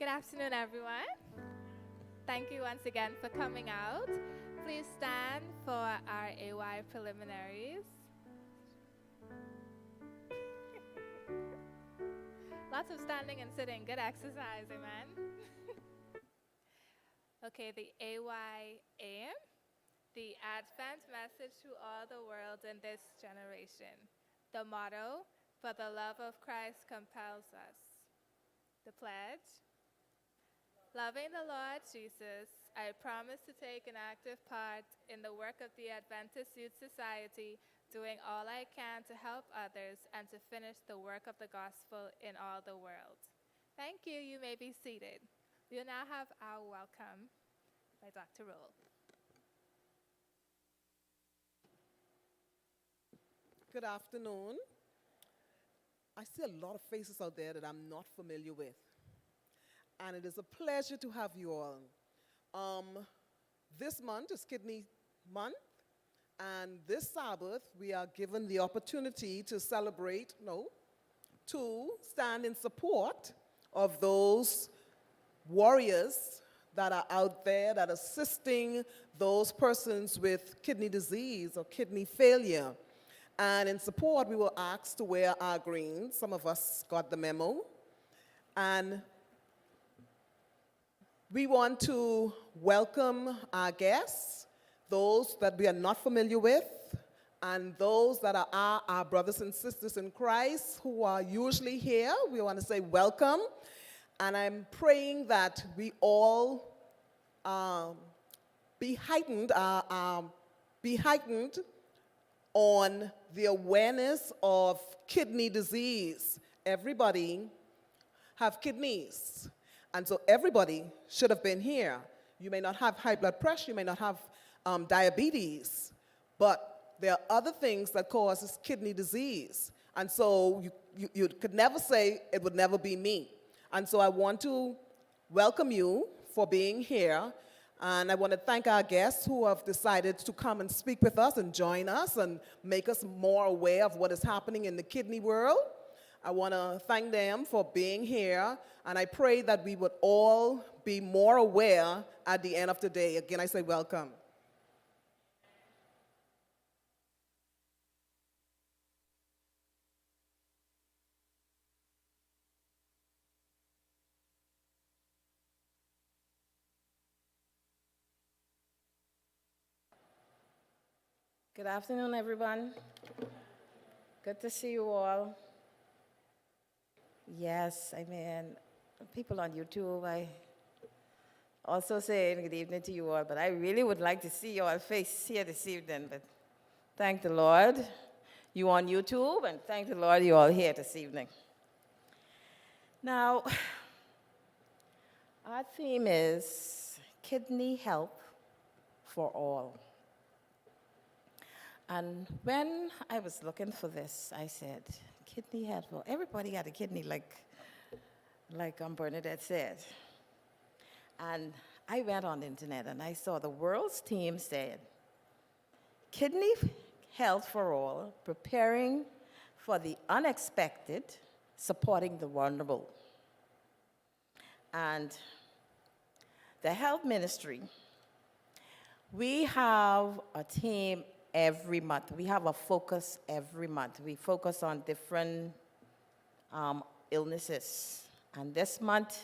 Good afternoon, everyone. Thank you once again for coming out. Please stand for our AY preliminaries. Lots of standing and sitting. Good exercise, amen. Okay, the AY aim, the Advent message to all the world in this generation. The motto, for the love of Christ compels us. The pledge, loving the Lord Jesus, I promise to take an active part in the work of the Adventist Youth Society, doing all I can to help others and to finish the work of the gospel in all the world. Thank you. You may be seated. We'll now have our welcome by Dr. Roll. Good afternoon. I see a lot of faces out there that I'm not familiar with. And it is a pleasure to have you all. This month is Kidney Month, and this Sabbath we are given the opportunity to to stand in support of those warriors that are out there that are assisting those persons with kidney disease or kidney failure. And in support, we were asked to wear our green. Some of us got the memo. And we want to welcome our guests, those that we are not familiar with, and those that are our brothers and sisters in Christ who are usually here. We want to say welcome. And I'm praying that we all be heightened on the awareness of kidney disease. Everybody have kidneys. And so everybody should have been here. You may not have high blood pressure, you may not have diabetes, but there are other things that causes kidney disease. And so you could never say it would never be me. And so I want to welcome you for being here. And I want to thank our guests who have decided to come and speak with us and join us and make us more aware of what is happening in the kidney world. I want to thank them for being here, and I pray that we would all be more aware at the end of the day. Again, I say welcome. Good afternoon, everyone. Good to see you all. Yes, I mean, people on YouTube, I also say good evening to you all, but I really would like to see your face here this evening. But thank the Lord, you on YouTube, and thank the Lord you all here this evening. Now, our theme is kidney health for all. And when I was looking for this, I said, kidney health, well, everybody got a kidney, like Bernadette said. And I went on the internet and I saw the world's team said, kidney health for all, preparing for the unexpected, supporting the vulnerable. And the health ministry, we have a team every month. We have a focus every month. We focus on different illnesses. And this month,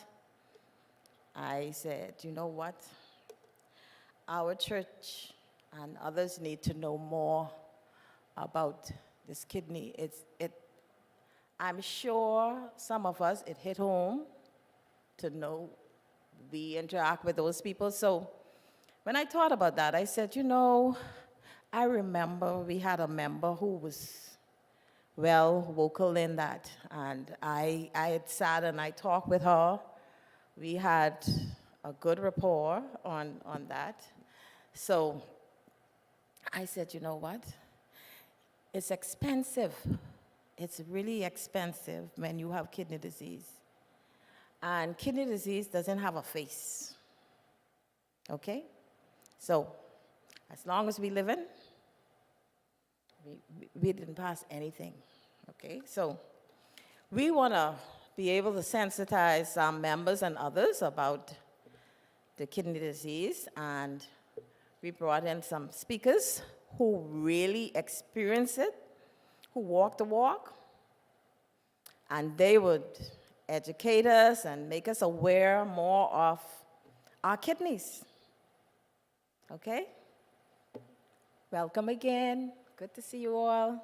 I said, you know what? Our church and others need to know more about this kidney. I'm sure some of us, it hit home to know we interact with those people. So when I thought about that, I said, you know, I remember we had a member who was vocal in that, and I had sat and I talked with her. We had a good rapport on that. So I said, you know what? It's expensive. It's really expensive when you have kidney disease. And kidney disease doesn't have a face, okay? So as long as we live in, we didn't pass anything, okay? So we want to be able to sensitize our members and others about the kidney disease. And we brought in some speakers who really experience it, who walk the walk, and they would educate us and make us aware more of our kidneys. Okay? Welcome again. Good to see you all.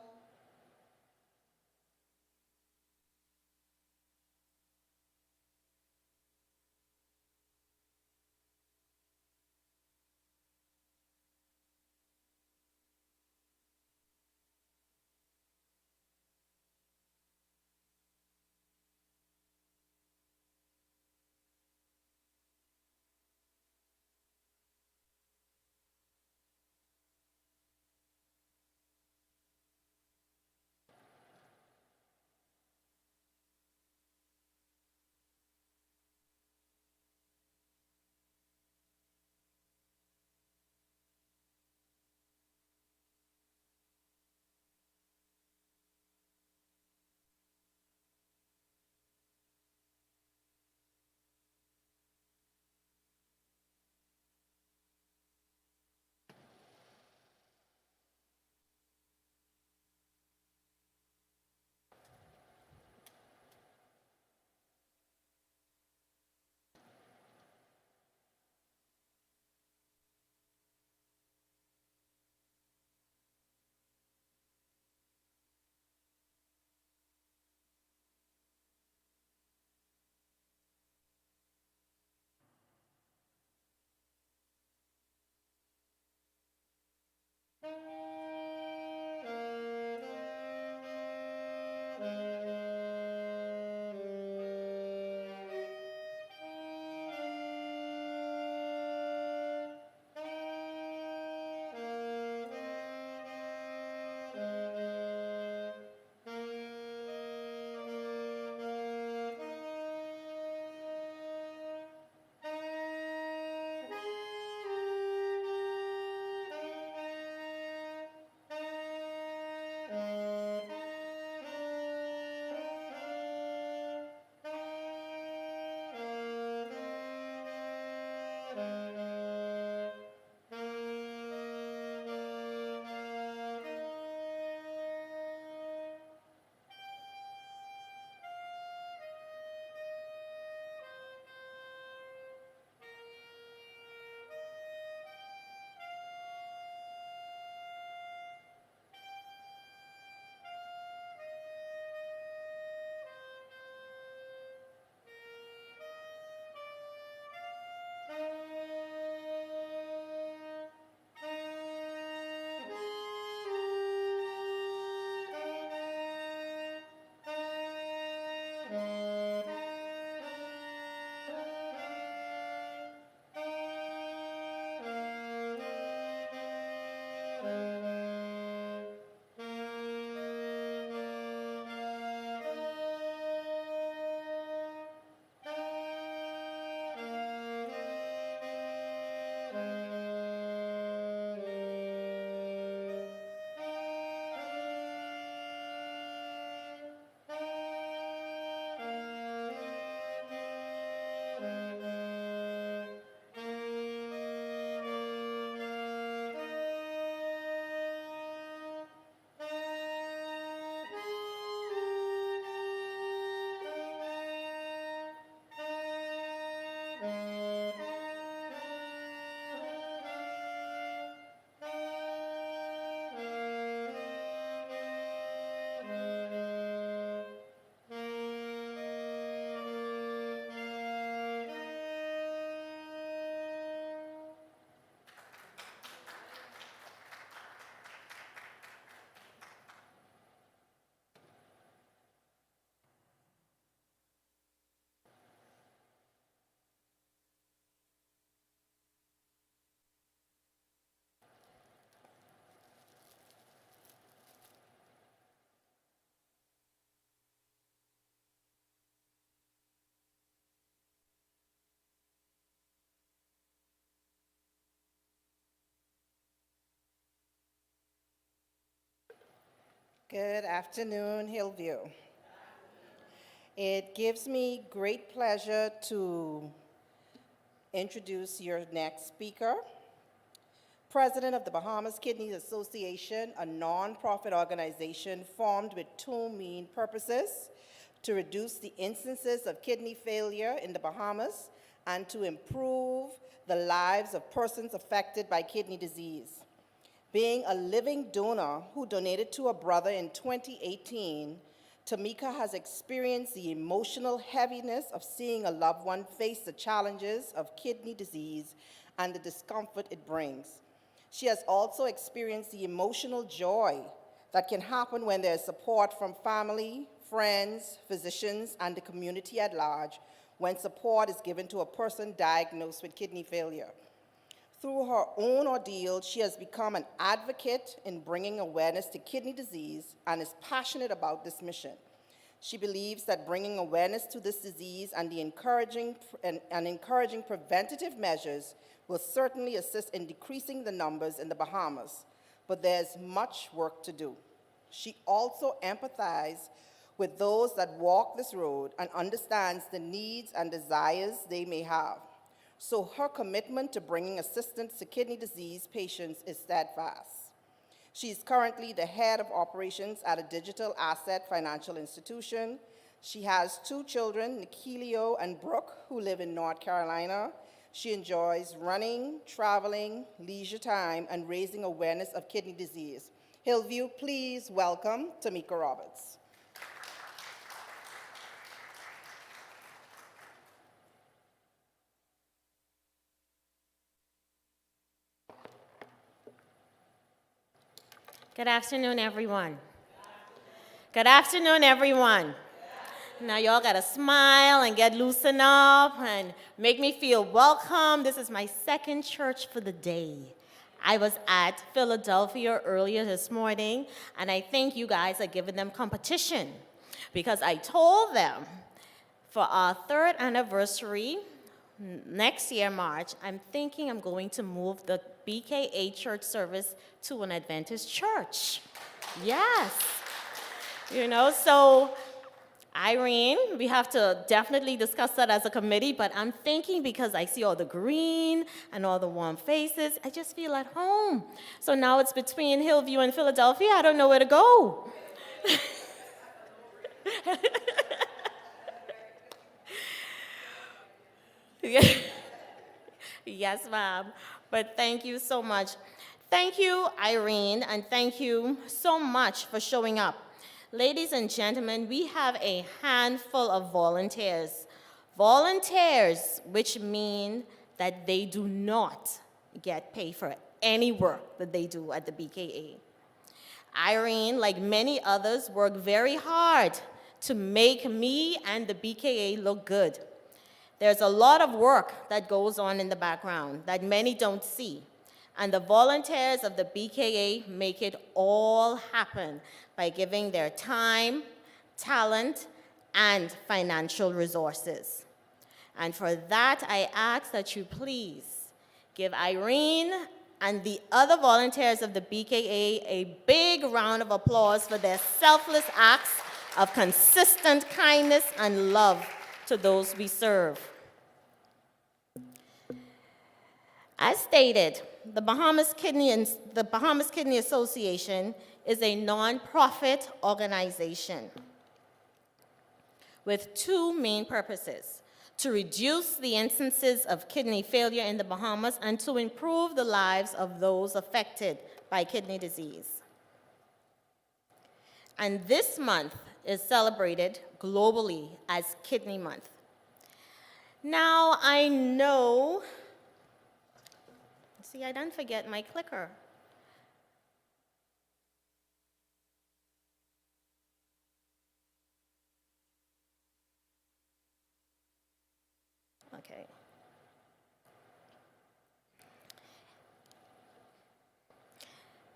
Good afternoon, Hillview. It gives me great pleasure to introduce your next speaker, President of the Bahamas Kidney Association, a nonprofit organization formed with two main purposes: to reduce the instances of kidney failure in the Bahamas and to improve the lives of persons affected by kidney disease. Being a living donor who donated to a brother in 2018, Tamika has experienced the emotional heaviness of seeing a loved one face the challenges of kidney disease and the discomfort it brings. She has also experienced the emotional joy that can happen when there is support from family, friends, physicians, and the community at large when support is given to a person diagnosed with kidney failure. Through her own ordeal, she has become an advocate in bringing awareness to kidney disease and is passionate about this mission. She believes that bringing awareness to this disease and encouraging preventative measures will certainly assist in decreasing the numbers in the Bahamas, but there's much work to do. She also empathizes with those that walk this road and understands the needs and desires they may have. So her commitment to bringing assistance to kidney disease patients is steadfast. She is currently the head of operations at a digital asset financial institution. She has two children, Nikilio and Brooke, who live in North Carolina. She enjoys running, traveling, leisure time, and raising awareness of kidney disease. Hillview, please welcome Tamika Roberts. Good afternoon, everyone. Good afternoon, everyone. Now y'all gotta smile and get loosened up and make me feel welcome. This is my second church for the day. I was at Philadelphia earlier this morning, and I think you guys are giving them competition because I told them for our third anniversary, next year, March, I'm thinking I'm going to move the BKA church service to an Adventist church. Yes. So Irene, we have to definitely discuss that as a committee, but I'm thinking because I see all the green and all the warm faces, I just feel at home. So now it's between Hillview and Philadelphia. I don't know where to go. Yes, ma'am. But thank you so much. Thank you, Irene, and thank you so much for showing up. Ladies and gentlemen, we have a handful of volunteers. Volunteers, which mean that they do not get paid for any work that they do at the BKA. Irene, like many others, worked very hard to make me and the BKA look good. There's a lot of work that goes on in the background that many don't see. And the volunteers of the BKA make it all happen by giving their time, talent, and financial resources. And for that, I ask that you please give Irene and the other volunteers of the BKA a big round of applause for their selfless acts of consistent kindness and love to those we serve. As stated, the Bahamas Kidney Association is a nonprofit organization with two main purposes: to reduce the instances of kidney failure in the Bahamas and to improve the lives of those affected by kidney disease. And this month is celebrated globally as Kidney Month. Now, I know, see, I didn't forget my clicker. Okay.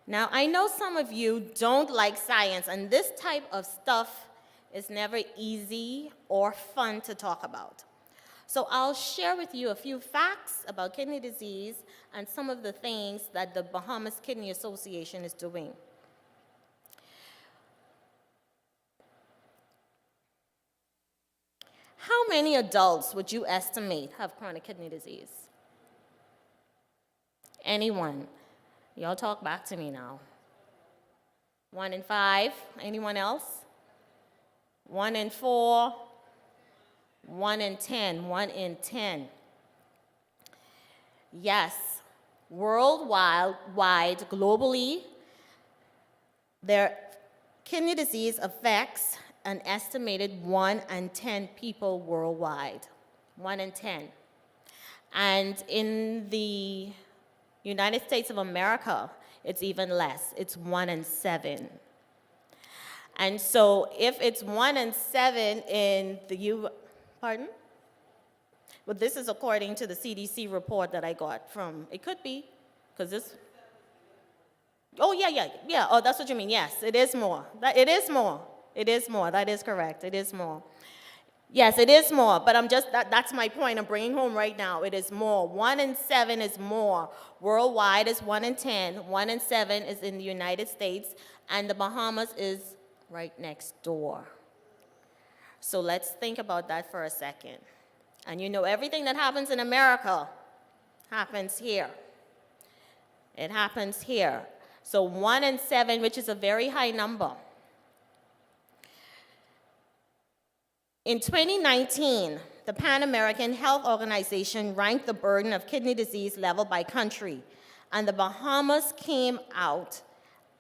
Now, I know some of you don't like science, and this type of stuff is never easy or fun to talk about. So I'll share with you a few facts about kidney disease and some of the things that the Bahamas Kidney Association is doing. many adults would you estimate have chronic kidney disease? Anyone? Y'all talk back to me now. 1 in 5. Anyone else? 1 in 4. 1 in 10. 1 in 10. Yes, worldwide, globally, kidney disease affects an estimated 1 in 10 people worldwide. 1 in 10. And in the United States of America, it's even less. It's 1 in 7. And so if it's 1 in 7 in the pardon? Well, this is according to the CDC report that I got from, it could be, because this, oh, yeah. Oh, that's what you mean. Yes, it is more. It is more. It is more. That is correct. It is more. Yes, it is more, but that's my point I'm bringing home right now. It is more. 1 in 7 is more. Worldwide is 1 in 10. 1 in 7 is in the United States, and the Bahamas is right next door. So let's think about that for a second. And you know, everything that happens in America happens here. It happens here. So 1 in 7, which is a very high number. In 2019, the Pan American Health Organization ranked the burden of kidney disease level by country, and the Bahamas came out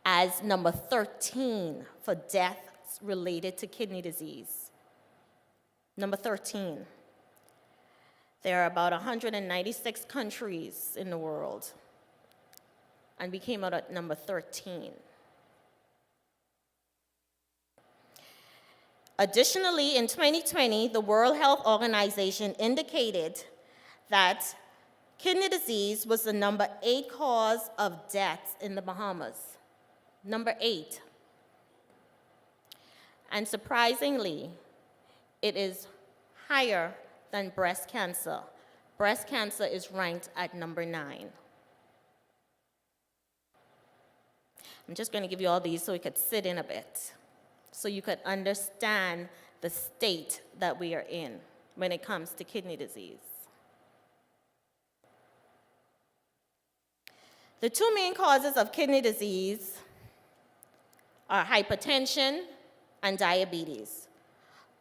as number 13 for deaths related to kidney disease. Number 13. There are about 196 countries in the world, and we came out at number 13. Additionally, in 2020, the World Health Organization indicated that kidney disease was the number 8 cause of death in the Bahamas. Number 8. And surprisingly, it is higher than breast cancer. Breast cancer is ranked at number 9. I'm just going to give you all these so we could sit in a bit, so you could understand the state that we are in when it comes to kidney disease. The 2 main causes of kidney disease are hypertension and diabetes.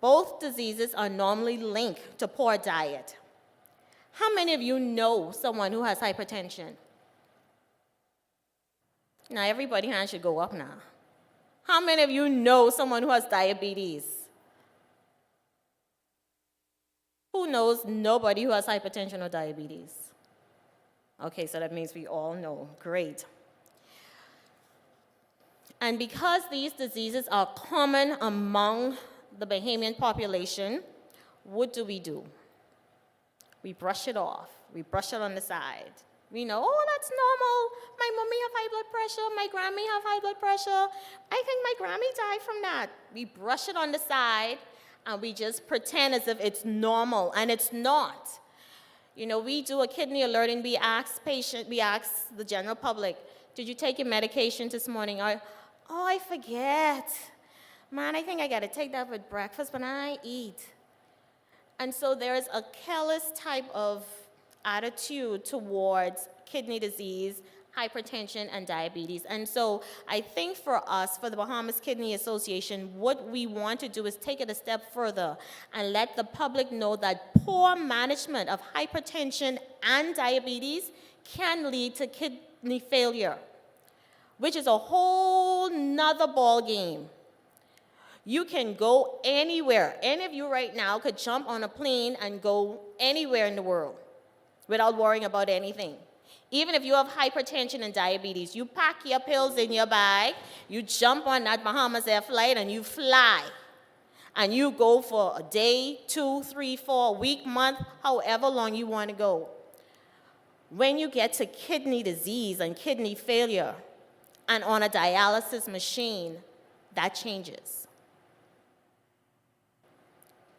Both diseases are normally linked to poor diet. How many of you know someone who has hypertension? Now, everybody hand should go up now. How many of you know someone who has diabetes? Who knows nobody who has hypertension or diabetes? Okay, so that means we all know. Great. And because these diseases are common among the Bahamian population, what do? We brush it off. We brush it on the side. We know, oh, that's normal. My mommy have high blood pressure. My Grammy have high blood pressure. I think my Grammy died from that. We brush it on the side, and we just pretend as if it's normal, and it's not. You know, we do a kidney alert, and we ask the general public, did you take your medication this morning? Or, oh, I forget. Man, I think I got to take that with breakfast when I eat. And so there's a careless type of attitude towards kidney disease, hypertension, and diabetes. And so I think for us, for the Bahamas Kidney Association, what we want to do is take it a step further and let the public know that poor management of hypertension and diabetes can lead to kidney failure, which is a whole nother ball game. You can go anywhere. Any of you right now could jump on a plane and go anywhere in the world without worrying about anything. Even if you have hypertension and diabetes, you pack your pills in your bag, you jump on that Bahamas Air flight, and you fly. And you go for a day, 2, 3, 4, a week, month, however long you want to go. When you get to kidney disease and kidney failure and on a dialysis machine, that changes.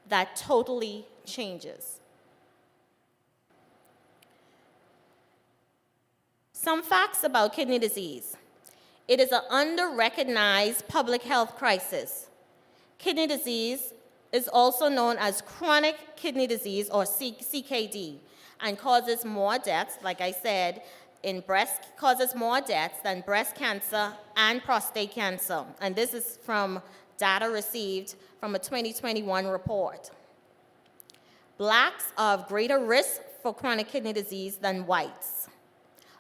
That totally changes. Some facts about kidney disease. It is an under-recognized public health crisis. Kidney disease is also known as chronic kidney disease, or CKD, and causes more deaths, like I said, causes more deaths than breast cancer and prostate cancer. And this is from data received from a 2021 report. Blacks are of greater risk for chronic kidney disease than whites.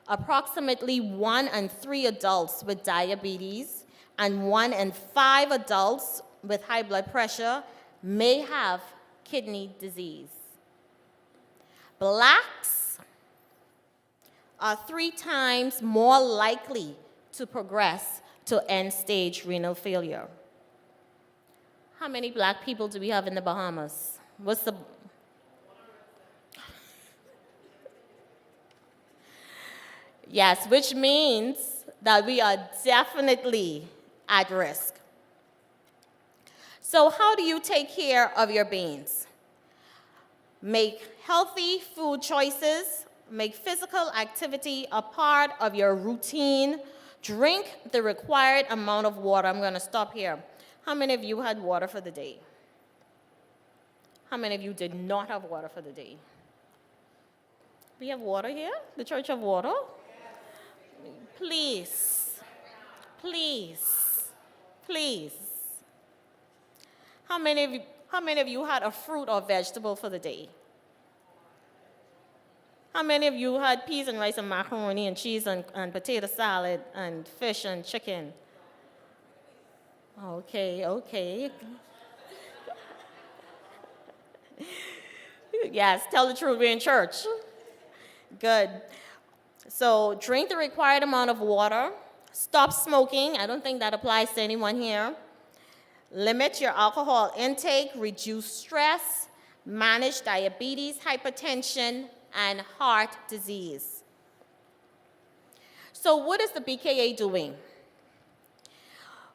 Approximately 1 in 3 adults with diabetes and 1 in 5 adults with high blood pressure may have kidney disease. Blacks are 3 times more likely to progress to end-stage renal failure. How many black people do we have in the Bahamas? What's the... Yes, which means that we are definitely at risk. So how do you take care of your beans? Make healthy food choices, make physical activity a part of your routine, drink the required amount of water. I'm going to stop here. How many of you had water for the day? How many of you did not have water for the day? We have water here? The church have water? Please, please, please. How many of you had a fruit or vegetable for the day? How many of you had peas and rice and macaroni and cheese and potato salad and fish and chicken? Okay, okay. Yes, tell the truth, we're in church. Good. So drink the required amount of water. Stop smoking. I don't think that applies to anyone here. Limit your alcohol intake, reduce stress, manage diabetes, hypertension, and heart disease. So what is the BKA doing?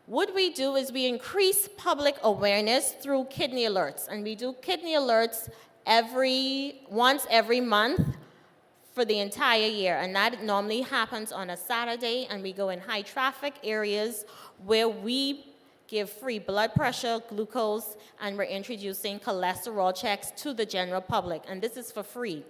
What we do is we increase public awareness through kidney alerts, and we do kidney alerts once every month for the entire year, and that normally happens on a Saturday, and we go in high traffic areas where we give free blood pressure, glucose, and we're introducing cholesterol checks to the general public, and this is for free.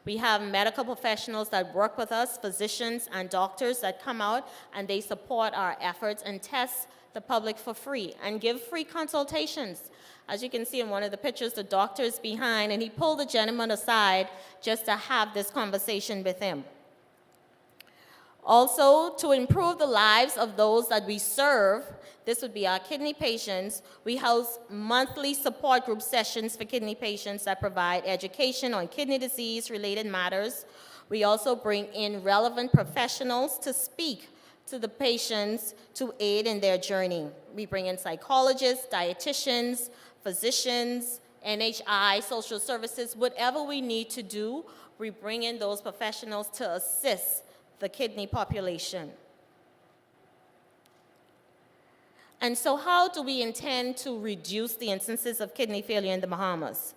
We have medical professionals that work with us, physicians and doctors that come out, and they support our efforts and test the public for free and give free consultations. As you can see in one of the pictures, the doctor is behind, and he pulled the gentleman aside just to have this conversation with him. Also, to improve the lives of those that we serve, this would be our kidney patients, we host monthly support group sessions for kidney patients that provide education on kidney disease-related matters. We also bring in relevant professionals to speak to the patients to aid in their journey. We bring in psychologists, dietitians, physicians, NHI, social services, whatever we need to do, we bring in those professionals to assist the kidney population. And so how do we intend to reduce the instances of kidney failure in the Bahamas?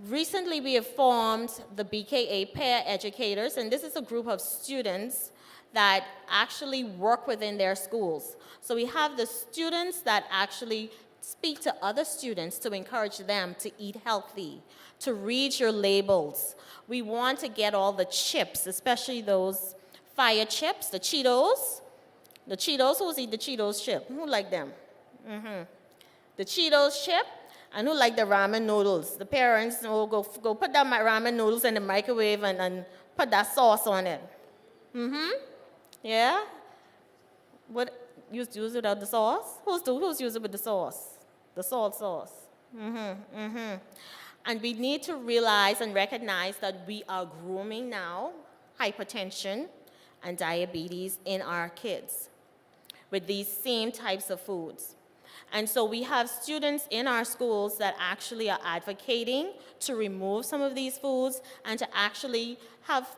Recently, we have formed the BKA Peer Educators, and this is a group of students that actually work within their schools. So we have the students that actually speak to other students to encourage them to eat healthy, to read your labels. We want to get all the chips, especially those fire chips, the Cheetos. The Cheetos, who's eat the Cheetos chip? Who like them? The Cheetos chip, and who like the ramen noodles? The parents will go put that ramen noodles in the microwave and put that sauce on it. Yeah? What, you use it without the sauce? Who's use it with the sauce? The salt sauce. And we need to realize and recognize that we are grooming now hypertension and diabetes in our kids with these same types of foods. And so we have students in our schools that actually are advocating to remove some of these foods and to actually have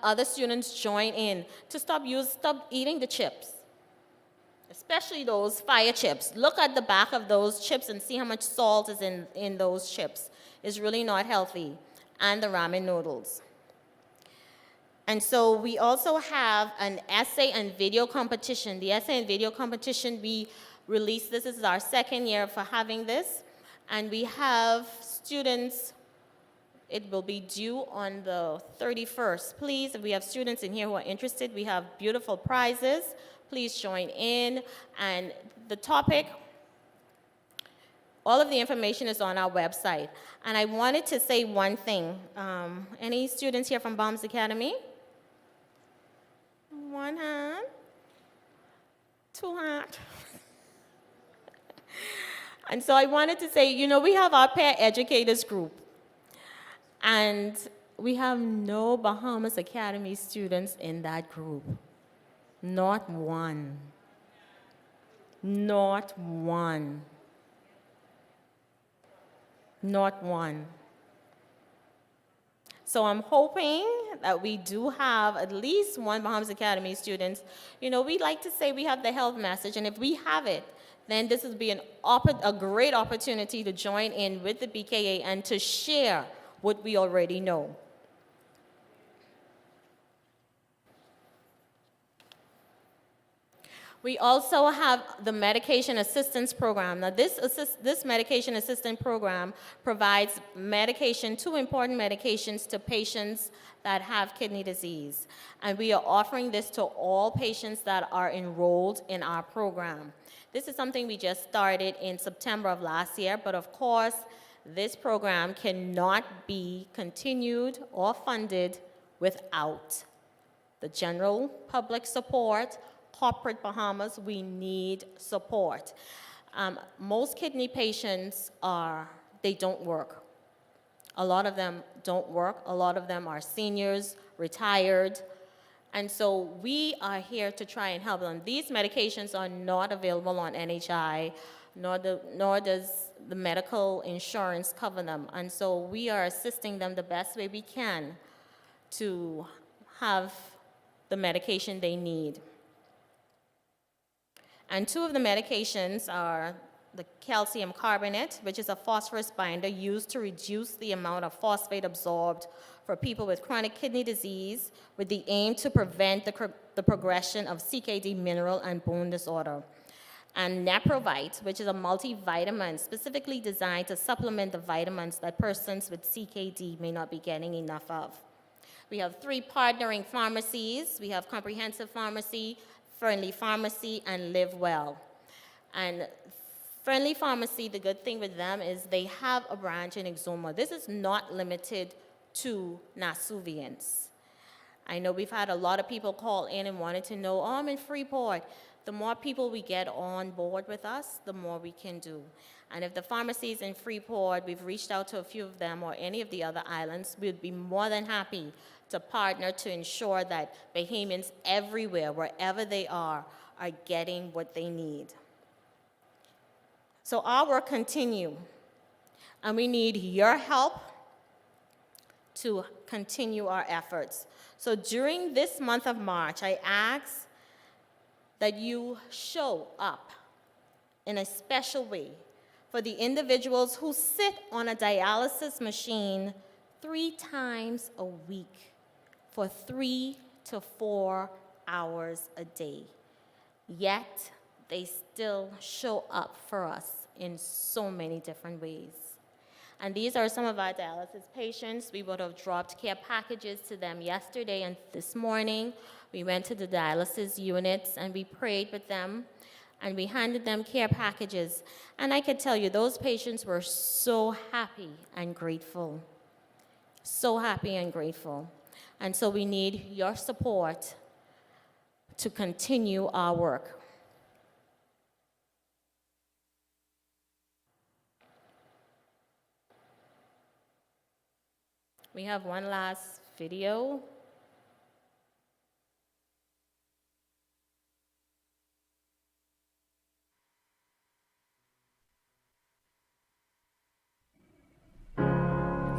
other students join in to stop eating the chips, especially those fire chips. Look at the back of those chips and see how much salt is in those chips. It's really not healthy. And the ramen noodles. And so we also have an essay and video competition. The essay and video competition, we released this. This is our second year for having this. And we have students, it will be due on the 31st. Please, if we have students in here who are interested, we have beautiful prizes. Please join in. And the topic, all of the information is on our website. And I wanted to say one thing. Any students here from Bombs Academy? One hand, two hands. And so I wanted to say, you know, we have our peer educators group. And we have no Bahamas Academy students in that group. Not one. Not one. Not one. So I'm hoping that we do have at least one Bahamas Academy student. You know, we like to say we have the health message, and if we have it, then this would be a great opportunity to join in with the BKA and to share what we already know. We also have the medication assistance program. Now, this medication assistance program provides medication, 2 important medications to patients that have kidney disease. And we are offering this to all patients that are enrolled in our program. This is something we just started in September of last year, but of course, this program cannot be continued or funded without the general public support. Corporate Bahamas, we need support. Most kidney patients they don't work. A lot of them don't work. A lot of them are seniors, retired. And so we are here to try and help them. These medications are not available on NHI, nor does the medical insurance cover them. And so we are assisting them the best way we can to have the medication they need. And 2 of the medications are the calcium carbonate, which is a phosphorus binder used to reduce the amount of phosphate absorbed for people with chronic kidney disease, with the aim to prevent the progression of CKD mineral and bone disorder. And Neprovite, which is a multivitamin specifically designed to supplement the vitamins that persons with CKD may not be getting enough of. We have 3 partnering pharmacies. We have Comprehensive Pharmacy, Friendly Pharmacy, and Live Well. And Friendly Pharmacy, the good thing with them is they have a branch in Exuma. This is not limited to Nasuvians. I know we've had a lot of people call in and wanted to know, oh, I'm in Freeport. The more people we get on board with us, the more we can do. And if the pharmacies in Freeport, we've reached out to a few of them, or any of the other islands, we'd be more than happy to partner to ensure that Bahamians everywhere, wherever they are getting what they need. So our work continues, and we need your help to continue our efforts. So during this month of March, I ask that you show up in a special way for the individuals who sit on a dialysis machine 3 times a week for 3 to 4 hours a day. Yet, they still show up for us in so many different ways. And these are some of our dialysis patients. We would have dropped care packages to them yesterday and this morning. We went to the dialysis units and we prayed with them and we handed them care packages. And I could tell you, those patients were so happy and grateful. So happy and grateful. And so we need your support to continue our work. We have one last video.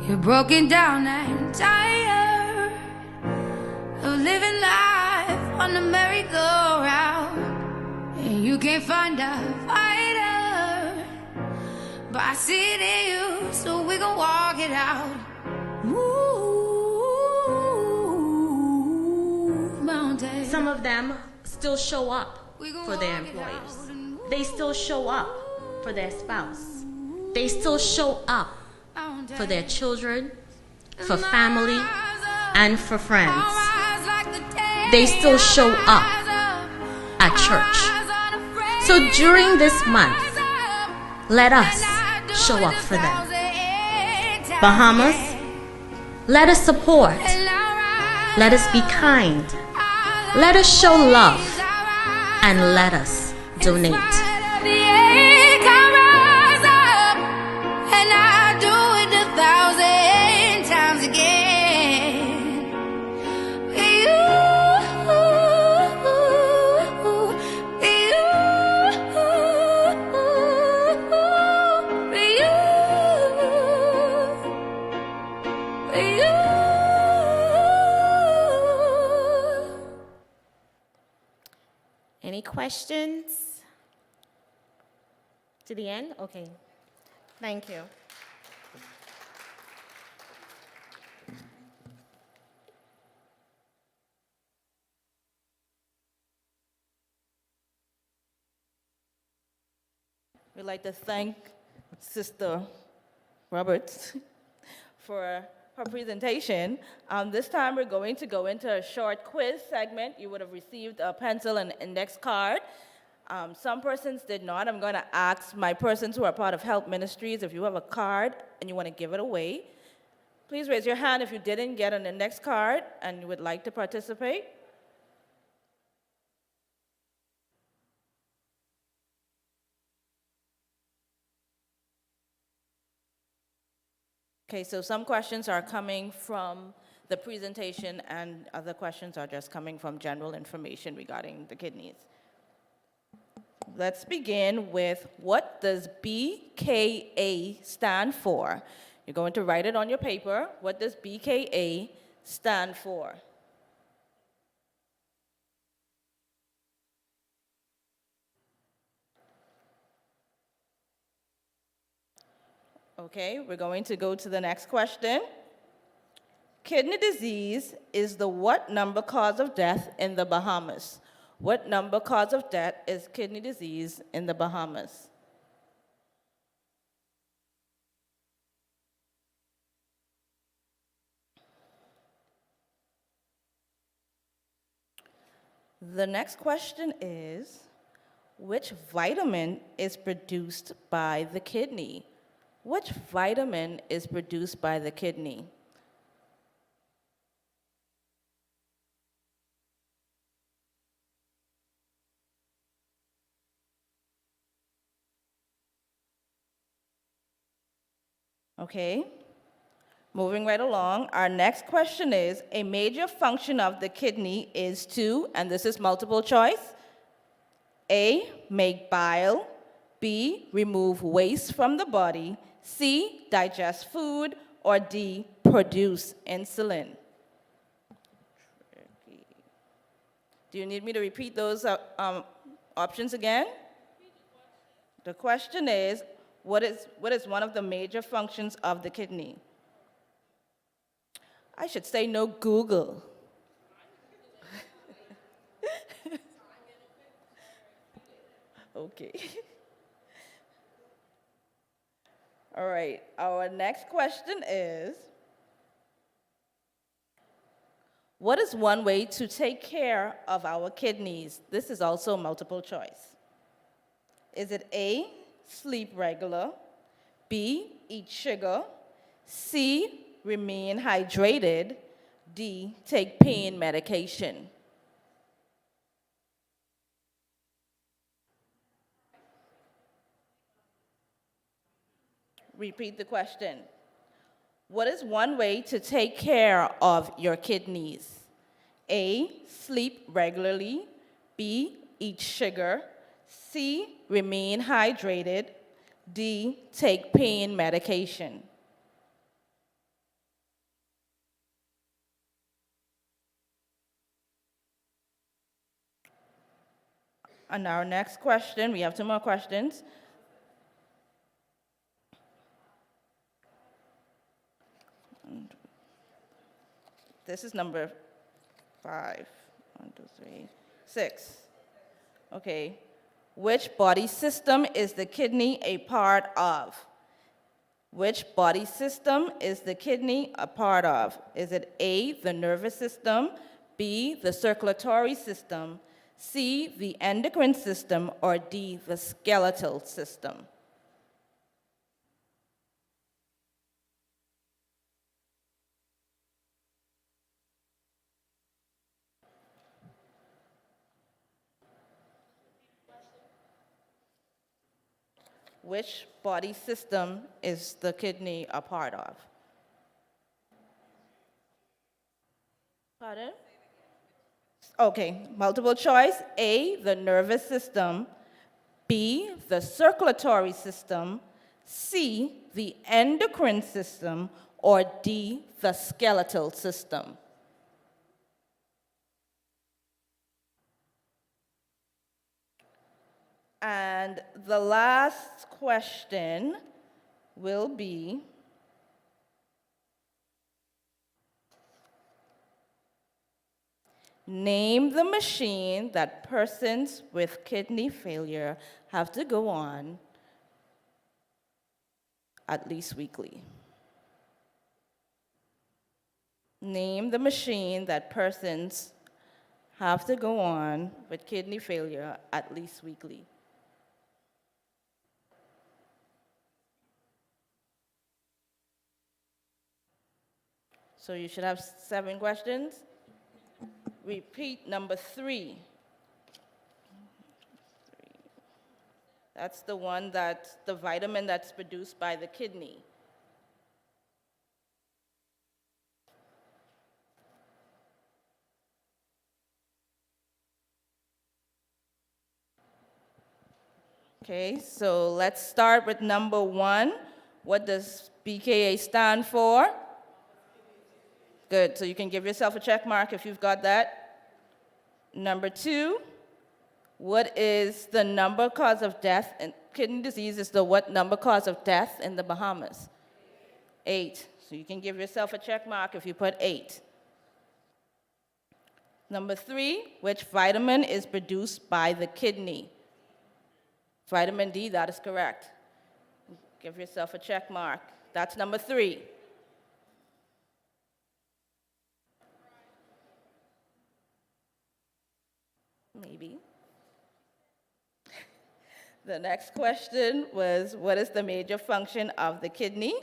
You're broken down and tired of living life on the merry-go-round, and you can't find a fighter, but I see it in you, so we gon' walk it out. Move mountains. Some of them still show up for their employers. they still show up for their spouse. They still show up for their children, for family, and for friends. They still show up at church. So during this month, let us show up for them. Bahamas, let us support. Let us be kind. Let us show love. And let us donate. Any questions? To the end? Okay. Thank you. We'd like to thank Sister Roberts for her presentation. This time we're going to go into a short quiz segment. You would have received a pencil and index card. Some persons did not. I'm going to ask my persons who are part of Help Ministries, if you have a card and you want to give it away, please raise your hand if you didn't get an index card and you would like to participate. Okay, so some questions are coming from the presentation and other questions are just coming from general information regarding the kidneys. Let's begin with, what does BKA stand for? You're going to write it on your paper. What does BKA stand for? Okay, we're going to go to the next question. Kidney disease is the what number cause of death in the Bahamas? What number cause of death is kidney disease in the Bahamas? The next question is, which vitamin is produced by the kidney? Which vitamin is produced by the kidney? Okay, moving right along. Our next question is, a major function of the kidney is to, and this is multiple choice, A, make bile, B, remove waste from the body, C, digest food, or D, produce insulin. Do you need me to repeat those options again? The question is, what is one of the major functions of the kidney? I should say no Google. Okay. All right, our next question is, what is one way to take care of our kidneys? This is also multiple choice. Is it A, sleep regular, B, eat sugar, C, remain hydrated, D, take pain medication? Repeat the question. What is one way to take care of your kidneys? A, sleep regularly, B, eat sugar, C, remain hydrated, D, take pain medication. And our next question, we have two more questions. This is number 5. 1, 2, 3, 6. Okay. Which body system is the kidney a part of? Which body system is the kidney a part of? Is it A, the nervous system, B, the circulatory system, C, the endocrine system, or D, the skeletal system? Which body system is the kidney a part of? Pardon? Okay, multiple choice. A, the nervous system. B, the circulatory system. C, the endocrine system. Or D, the skeletal system. And the last question will be, name the machine that persons with kidney failure have to go on at least weekly. Name the machine that persons have to go on with kidney failure at least weekly. So you should have 7 questions. Repeat number 3. That's the one that's the vitamin that's produced by the kidney. Okay, so let's start with number 1. What does BKA stand for? Good, so you can give yourself a check mark if you've got that. Number 2, what is the number cause of death? And kidney disease is the what number cause of death in the Bahamas? 8, so you can give yourself a check mark if you put 8. Number 3, which vitamin is produced by the kidney? Vitamin D, that is correct. Give yourself a check mark. That's number 3. Maybe. The next question was, what is the major function of the kidney?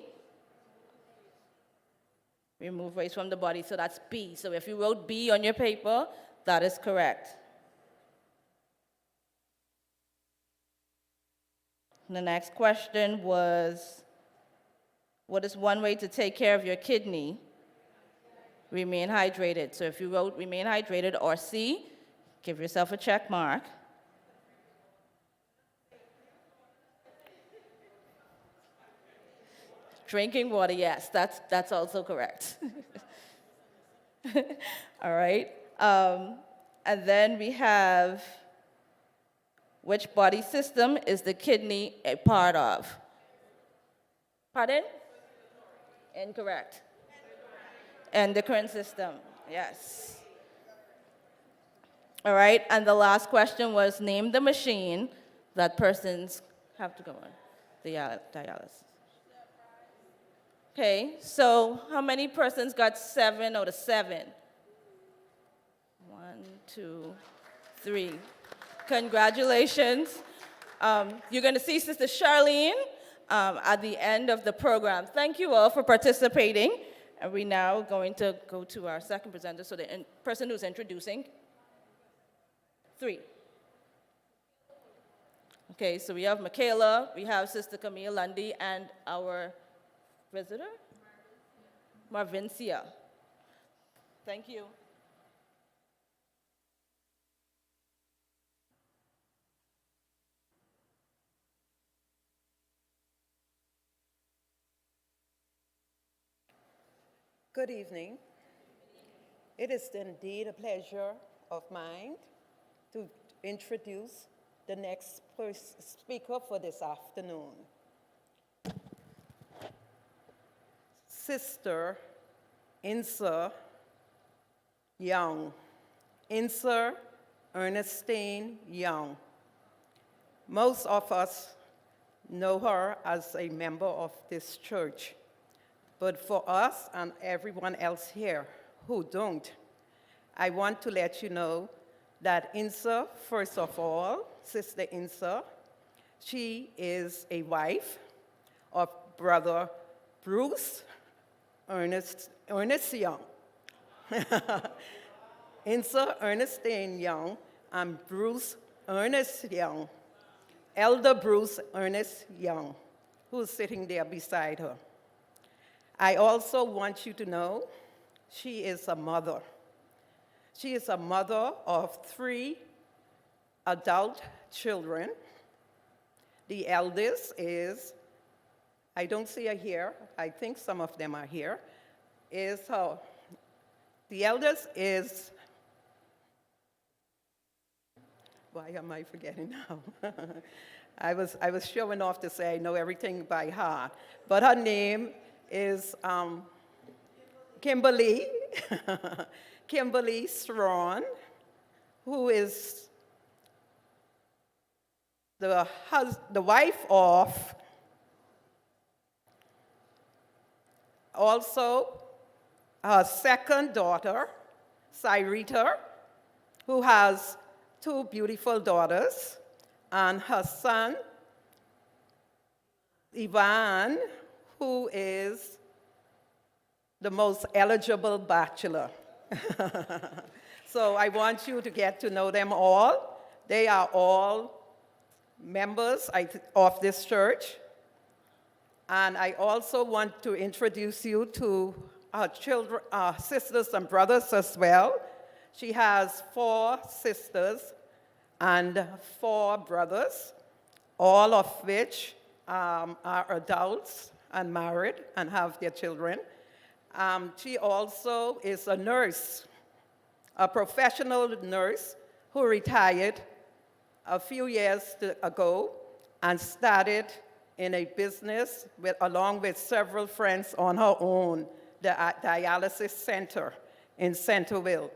Remove waste from the body, so that's B. So if you wrote B on your paper, that is correct. The next question was, what is one way to take care of your kidney? Remain hydrated. So if you wrote remain hydrated or C, give yourself a check mark. Drinking water, yes, that's also correct. All right. And then we have, which body system is the kidney a part of? Pardon? Incorrect. Endocrine system, yes. All right, and the last question was, name the machine that persons have to go on, the dialysis. Okay, so how many persons got 7 out of 7? 1, 2, 3. Congratulations. You're going to see Sister Charlene at the end of the program. Thank you all for participating. And we're now going to go to our second presenter, so the person who's introducing. 3. Okay, so we have Michaela, we have Sister Camille Lundy, and our visitor? Marvincia. Thank you. Good evening. It is indeed a pleasure of mine to introduce the next speaker for this afternoon. Sister Insa Young. Insa Ernestine Young. Most of us know her as a member of this church. But for us and everyone else here who don't, I want to let you know that Insa, first of all, Sister Insa, she is a wife of Brother Bruce Ernest Young. Insa Ernestine Young and Bruce Ernest Young, Elder Bruce Ernest Young, who's sitting there beside her. I also want you to know she is a mother. She is a mother of 3 adult children. The eldest is, I don't see her here, I think some of them are here, the eldest is, why am I forgetting now? I was showing off to say I know everything by heart, but her name is Kimberly, Kimberly Strawn, who is the wife of also her second daughter, Cyrita, who has 2 beautiful daughters, and her son, Ivan, who is the most eligible bachelor. So I want you to get to know them all. They are all members of this church. And I also want to introduce you to our children, our sisters and brothers as well. She has 4 sisters and 4 brothers, all of which are adults and married and have their children. She also is a nurse, a professional nurse who retired a few years ago and started in a business along with several friends on her own, the dialysis center in Centerville.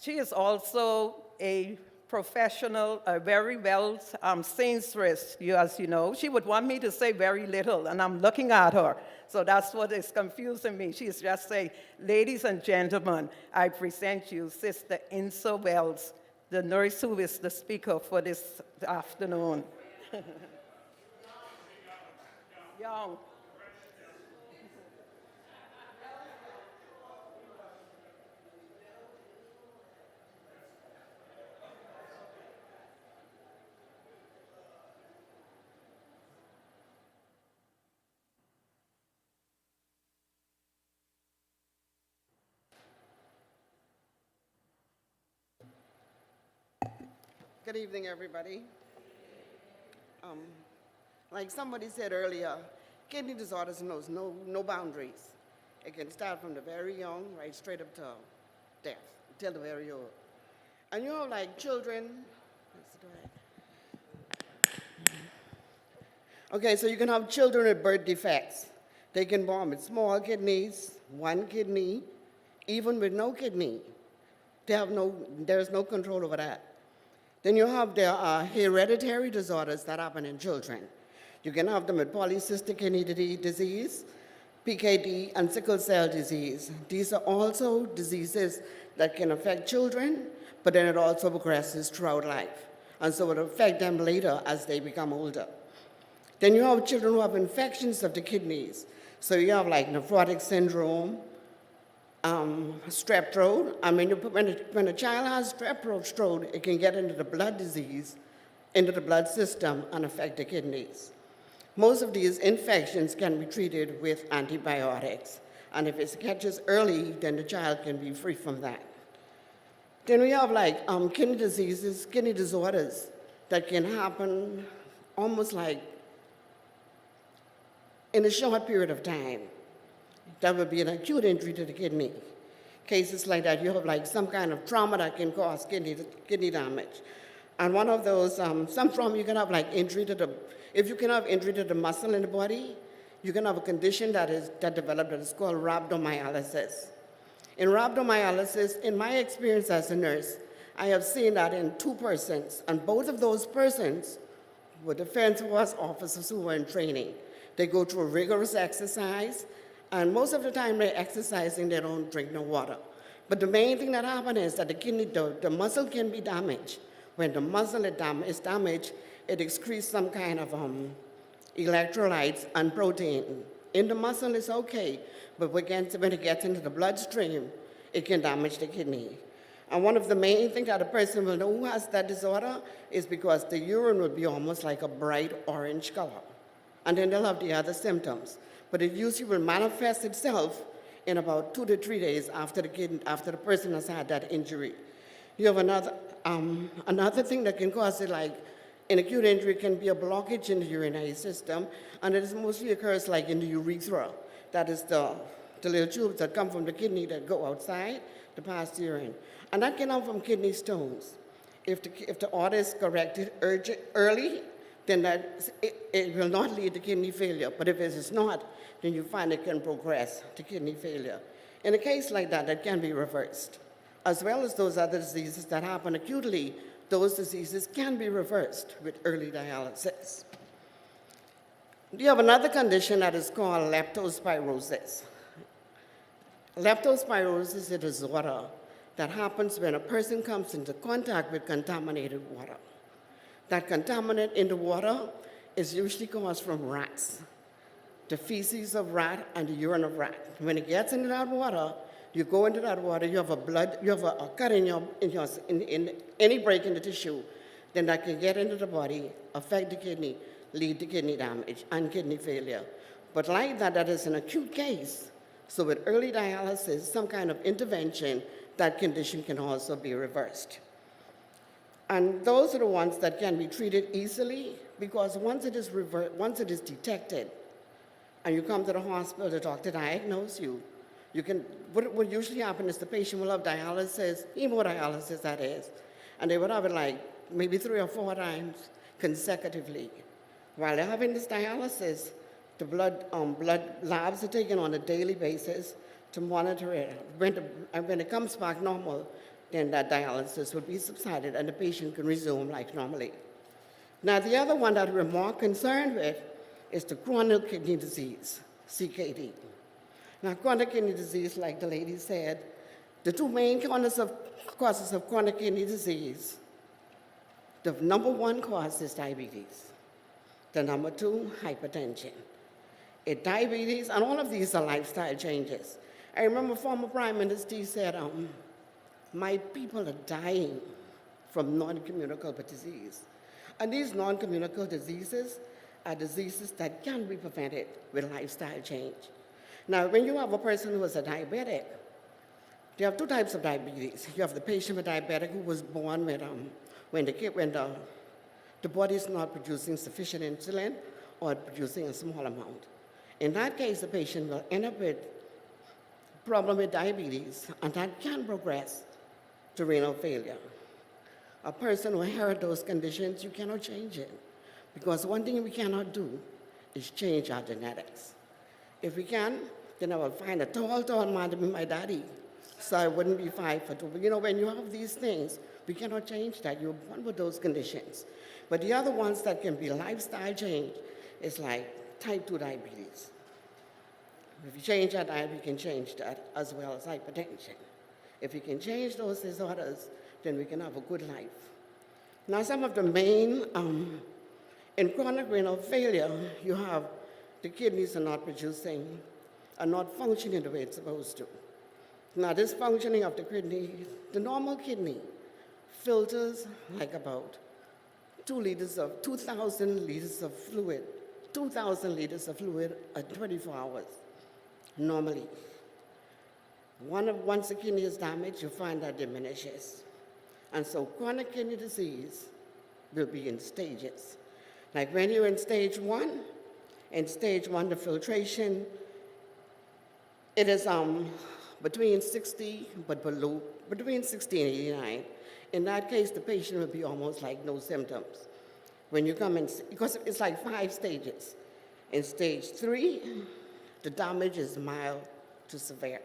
She is also a professional, a very well seamstress, as you know. She would want me to say very little, and I'm looking at her. So that's what is confusing me. She's just saying, ladies and gentlemen, I present you Sister Insa Wells, the nurse who is the speaker for this afternoon. Young. Good evening, everybody. Like somebody said earlier, kidney disorders knows no boundaries. It can start from the very young, right straight up to death, till the very old. And you know, like children, okay, so you can have children with birth defects. They can born with small kidneys, 1 kidney, even with no kidney. There's no control over that. Then you have the hereditary disorders that happen in children. You can have them with polycystic kidney disease, PKD, and sickle cell disease. These are also diseases that can affect children, but then it also progresses throughout life. And so it will affect them later as they become older. Then you have children who have infections of the kidneys. So you have like nephrotic syndrome, strep throat. I mean, when a child has strep throat, it can get into the blood disease, into the blood system, and affect the kidneys. Most of these infections can be treated with antibiotics. And if it catches early, then the child can be free from that. Then we have like kidney diseases, kidney disorders that can happen almost like in a short period of time. That would be an acute injury to the kidney. Cases like that, you have like some kind of trauma that can cause kidney damage. And one of those, some trauma you can have like injury to the, if you can have injury to the muscle in the body, you can have a condition that developed that is called rhabdomyolysis. In rhabdomyolysis, in my experience as a nurse, I have seen that in 2 persons, and both of those persons with Defense Force officers who were in training. They go through a rigorous exercise, and most of the time they're exercising, they don't drink no water. But the main thing that happens is that the muscle can be damaged. When the muscle is damaged, it excretes some kind of electrolytes and protein. In the muscle, it's okay, but when it gets into the bloodstream, it can damage the kidney. And one of the main things that a person will know who has that disorder is because the urine will be almost like a bright orange color. And then they'll have the other symptoms. But it usually will manifest itself in about 2 to 3 days after the person has had that injury. You have another thing that can cause it, like an acute injury can be a blockage in the urinary system, and it mostly occurs like in the urethra. That is the little tubes that come from the kidney that go outside to pass the urine. And that can come from kidney stones. If the order is corrected early, then it will not lead to kidney failure. But if it is not, then you find it can progress to kidney failure. In a case like that, that can be reversed. As well as those other diseases that happen acutely, those diseases can be reversed with early dialysis. You have another condition that is called leptospirosis. Leptospirosis is a disorder that happens when a person comes into contact with contaminated water. That contaminant in the water is usually caused from rats, the feces of rat and the urine of rat. When it gets into that water, you go into that water, you have a cut in any break in the tissue, then that can get into the body, affect the kidney, lead to kidney damage and kidney failure. But like that is an acute case. So with early dialysis, some kind of intervention, that condition can also be reversed. And those are the ones that can be treated easily, because once it is detected, and you come to the hospital, the doctor diagnoses you, what usually happens is the patient will have dialysis, hemodialysis that is, and they would have it like maybe 3 or 4 times consecutively. While they're having this dialysis, the blood labs are taken on a daily basis to monitor it. When it comes back normal, then that dialysis will be subsided and the patient can resume like normally. Now, the other one that we're more concerned with is the chronic kidney disease, CKD. Now, chronic kidney disease, like the lady said, the 2 main causes of chronic kidney disease, the number 1 cause is diabetes. The number 2, hypertension. Diabetes, and all of these are lifestyle changes. I remember former Prime Minister said, my people are dying from non-communicable disease. And these non-communicable diseases are diseases that can be prevented with lifestyle change. Now, when you have a person who is a diabetic, you have 2 types of diabetes. You have the patient with diabetic who was born with, when the body is not producing sufficient insulin or producing a small amount. In that case, the patient will end up with problem with diabetes, and that can progress to renal failure. A person who inherits those conditions, you cannot change it, because one thing we cannot do is change our genetics. If we can, then I will find a tall man to be my daddy, so I wouldn't be 5'2". But you know, when you have these things, we cannot change that. You're born with those conditions. But the other ones that can be lifestyle change is like type 2 diabetes. If you change that diet, we can change that, as well as hypertension. If we can change those disorders, then we can have a good life. Now, some of the main, in chronic renal failure, you have the kidneys are not functioning the way it's supposed to. Now, this functioning of the kidney, the normal kidney filters like about 2,000 liters of fluid, 2,000 liters of fluid at 24 hours, normally. Once the kidney is damaged, you find that diminishes. And so chronic kidney disease will be in stages. Like when you're in stage 1, the filtration, it is between 60 and 89. In that case, the patient will be almost like no symptoms. When you come in, because it's like 5 stages. In stage 3, the damage is mild to severe.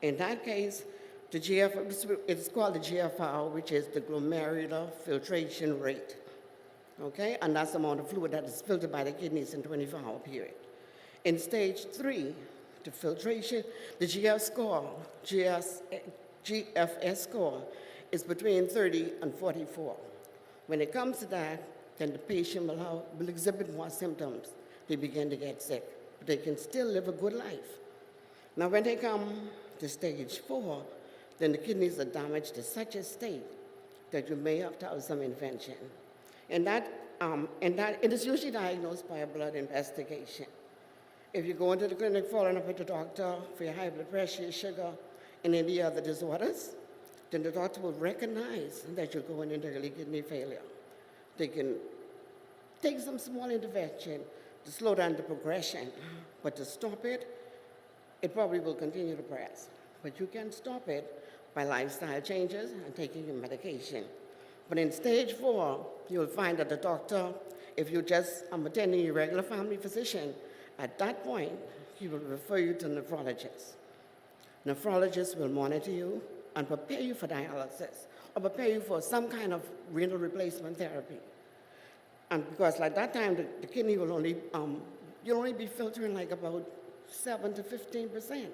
In that case, it's called the GFR, which is the glomerular filtration rate. okay? And that's the amount of fluid that is filtered by the kidneys in 24-hour period. In stage 3, the filtration, the GFS score is between 30 and 44. When it comes to that, then the patient will exhibit more symptoms. They begin to get sick, but they can still live a good life. Now, when they come to stage 4, then the kidneys are damaged to such a state that you may have to have some intervention. And it is usually diagnosed by a blood investigation. If you go into the clinic following up with the doctor for your high blood pressure, your sugar, and any other disorders, then the doctor will recognize that you're going into early kidney failure. They can take some small intervention to slow down the progression, but to stop it, it probably will continue to progress. But you can stop it by lifestyle changes and taking your medication. But in stage 4, you'll find that the doctor, if you just attending your regular family physician, at that point, he will refer you to a nephrologist. Nephrologist will monitor you and prepare you for dialysis or prepare you for some kind of renal replacement therapy. And because like that time, the kidney will only, you'll only be filtering like about 7 to 15%.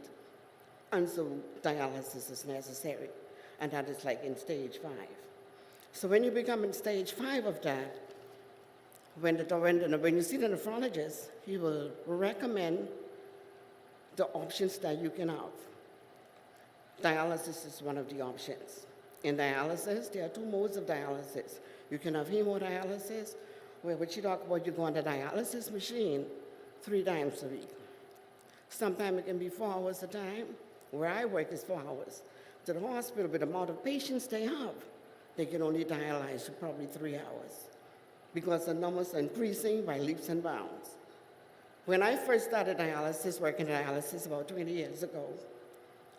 And so dialysis is necessary. And that is like in stage 5. So when you become in stage 5 of that, when you see the nephrologist, he will recommend the options that you can have. Dialysis is one of the options. In dialysis, there are 2 modes of dialysis. You can have hemodialysis, where what you talk about, you go on the dialysis machine 3 times a week. Sometimes it can be 4 hours a time. Where I work is 4 hours. To the hospital, with the amount of patients they have, they can only dialyze for probably 3 hours because the numbers are increasing by leaps and bounds. When I first started dialysis, working dialysis about 20 years ago,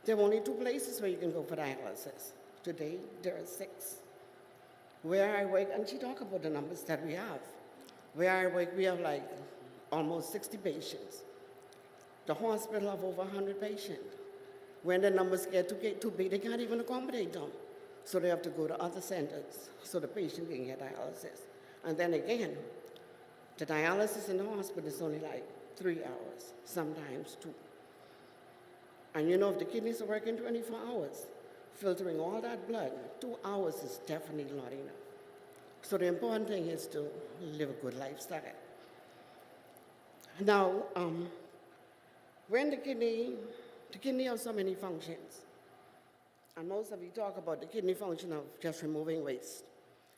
there were only 2 places where you can go for dialysis. Today, there are 6. Where I work, and she talked about the numbers that we have. Where I work, we have like almost 60 patients. The hospital have over 100 patients. When the numbers get too big, they can't even accommodate them. So they have to go to other centers so the patient can get dialysis. And then again, the dialysis in the hospital is only like 3 hours, sometimes 2. And you know, if the kidneys are working 24 hours, filtering all that blood, 2 hours is definitely not enough. So the important thing is to live a good lifestyle. Now, when the kidney has so many functions. And most of you talk about the kidney function of just removing waste.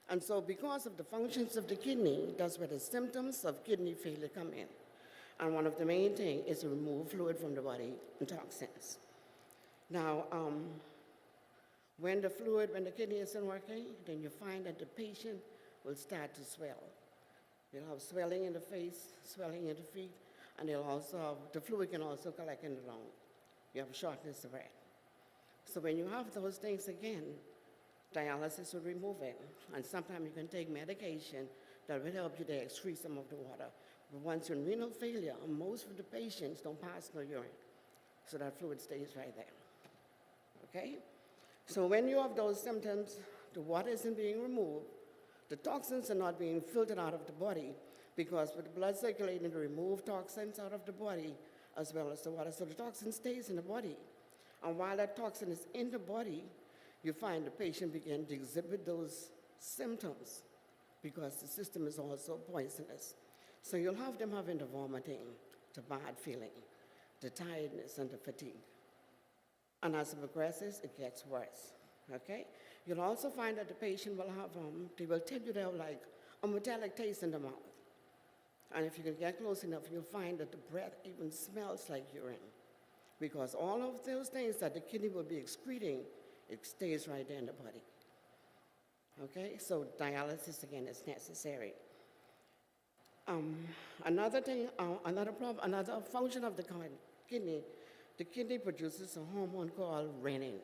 And so because of the functions of the kidney, that's where the symptoms of kidney failure come in. And one of the main things is to remove fluid from the body and toxins. Now, when the kidney isn't working, then you find that the patient will start to swell. They'll have swelling in the face, swelling in the feet, and the fluid can also collect in the lung. You have shortness of breath. So when you have those things again, dialysis will remove it. And sometimes you can take medication that will help you to excrete some of the water. But once you're in renal failure, most of the patients don't pass no urine. So that fluid stays right there. Okay? So when you have those symptoms, the water isn't being removed, the toxins are not being filtered out of the body, because with the blood circulating to remove toxins out of the body, as well as the water. So the toxin stays in the body. And while that toxin is in the body, you find the patient begin to exhibit those symptoms because the system is also poisonous. So you'll have them having the vomiting, the bad feeling, the tiredness, and the fatigue. And as it progresses, it gets worse, okay? You'll also find that the patient will have, they will tell you they have like a metallic taste in the mouth. And if you can get close enough, you'll find that the breath even smells like urine. Because all of those things that the kidney will be excreting, it stays right there in the body. Okay, so dialysis again is necessary. Another function of the kidney produces a hormone called renin.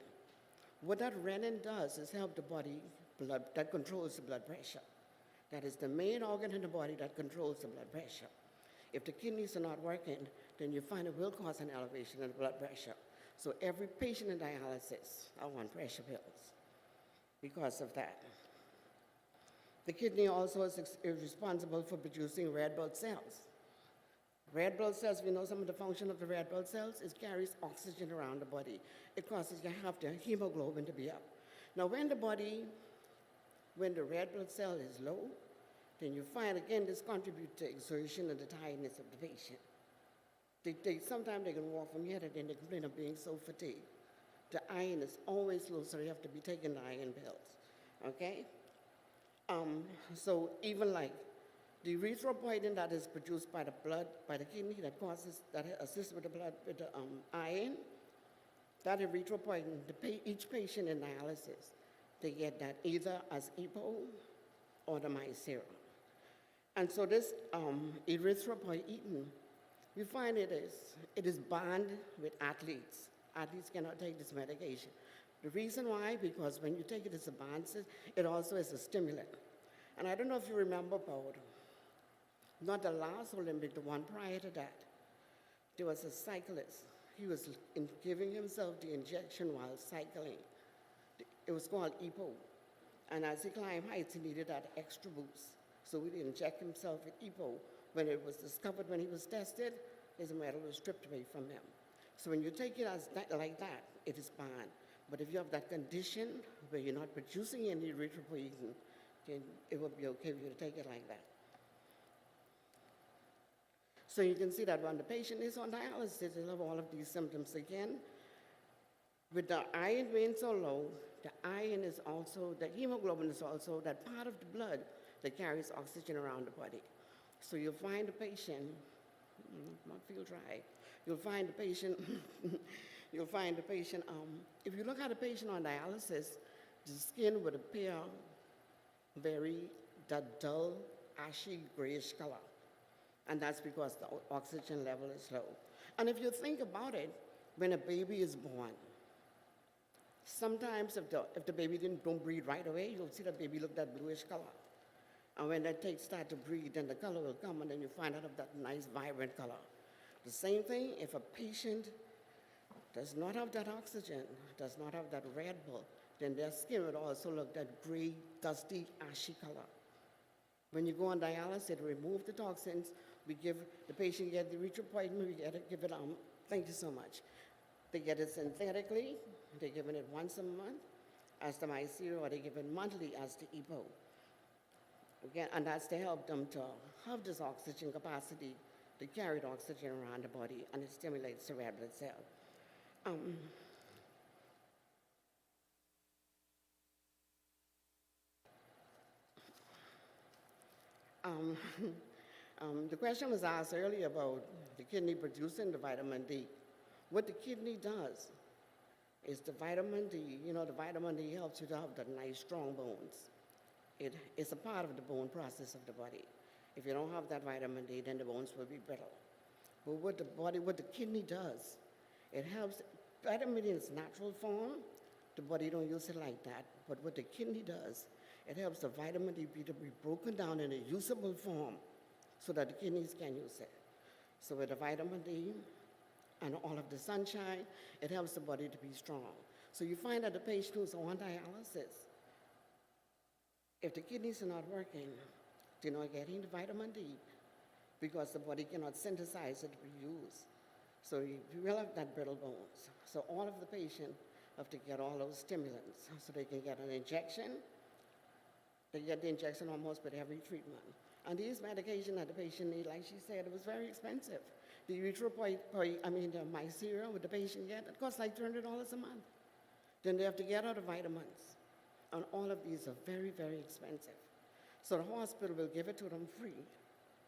What that renin does is help the body that controls the blood pressure. That is the main organ in the body that controls the blood pressure. If the kidneys are not working, then you find it will cause an elevation in the blood pressure. So every patient in dialysis are on pressure pills because of that. The kidney also is responsible for producing red blood cells. Red blood cells, we know some of the function of the red blood cells, it carries oxygen around the body. It causes you have the hemoglobin to be up. Now when the red blood cell is low, then you find again this contributes to exertion and the tiredness of the patient. Sometimes they can walk from here and then they complain of being so fatigued. The iron is always low, so you have to be taking the iron pills, okay? So even like the erythropoietin that is produced by the blood, by the kidney, that assists with the blood, with the iron, that erythropoietin, each patient in dialysis, they get that either as EPO or the mycera. And so this erythropoietin, we find it is banned with athletes. Athletes cannot take this medication. The reason why, because when you take it as a banned, it also is a stimulant. And I don't know if you remember about, not the last Olympic, the one prior to that, there was a cyclist. He was giving himself the injection while cycling. It was called EPO. And as he climbed heights, he needed that extra boost. So he inject himself with EPO. When it was discovered, when he was tested, his medal was stripped away from him. So when you take it like that, it is banned. But if you have that condition where you're not producing any erythropoietin, then it will be okay for you to take it like that. So you can see that when the patient is on dialysis, they'll have all of these symptoms again. With the iron being so low, the iron is also, the hemoglobin is also that part of the blood that carries oxygen around the body. So you'll find the patient, not feel dry, you'll find the patient, if you look at a patient on dialysis, the skin would appear that dull, ashy, grayish color. And that's because the oxygen level is low. And if you think about it, when a baby is born, sometimes if the baby don't breathe right away, you'll see the baby look that bluish color. And when they start to breathe, then the color will come, and then you find out of that nice, vibrant color. The same thing, if a patient does not have that oxygen, does not have that red blood, then their skin would also look that gray, dusty, ashy color. When you go on dialysis, it remove the toxins. We give the patient get the erythropoietin. We give it. Thank you so much. They get it synthetically. They're giving it once a month as the mycera, or they give it monthly as the EPO. Again, and that's to help them to have this oxygen capacity to carry the oxygen around the body, and it stimulates the red blood cell. The question was asked earlier about the kidney producing the vitamin D. What the kidney does is the vitamin D, the vitamin D helps you to have the nice, strong bones. It's a part of the bone process of the body. If you don't have that vitamin D, then the bones will be brittle. But what the kidney does, it helps, vitamin D in its natural form, the body don't use it like that. But what the kidney does, it helps the vitamin D to be broken down in a usable form so that the kidneys can use it. So with the vitamin D and all of the sunshine, it helps the body to be strong. So you find that the patient who's on dialysis, if the kidneys are not working, they're not getting the vitamin D because the body cannot synthesize it to be used. So you will have that brittle bones. So all of the patient have to get all those stimulants so they can get an injection. They get the injection almost with every treatment. And these medications that the patient need, like she said, it was very expensive. The the mycera, what the patient get, it costs like $200 a month. Then they have to get other vitamins. And all of these are very, very expensive. So the hospital will give it to them free.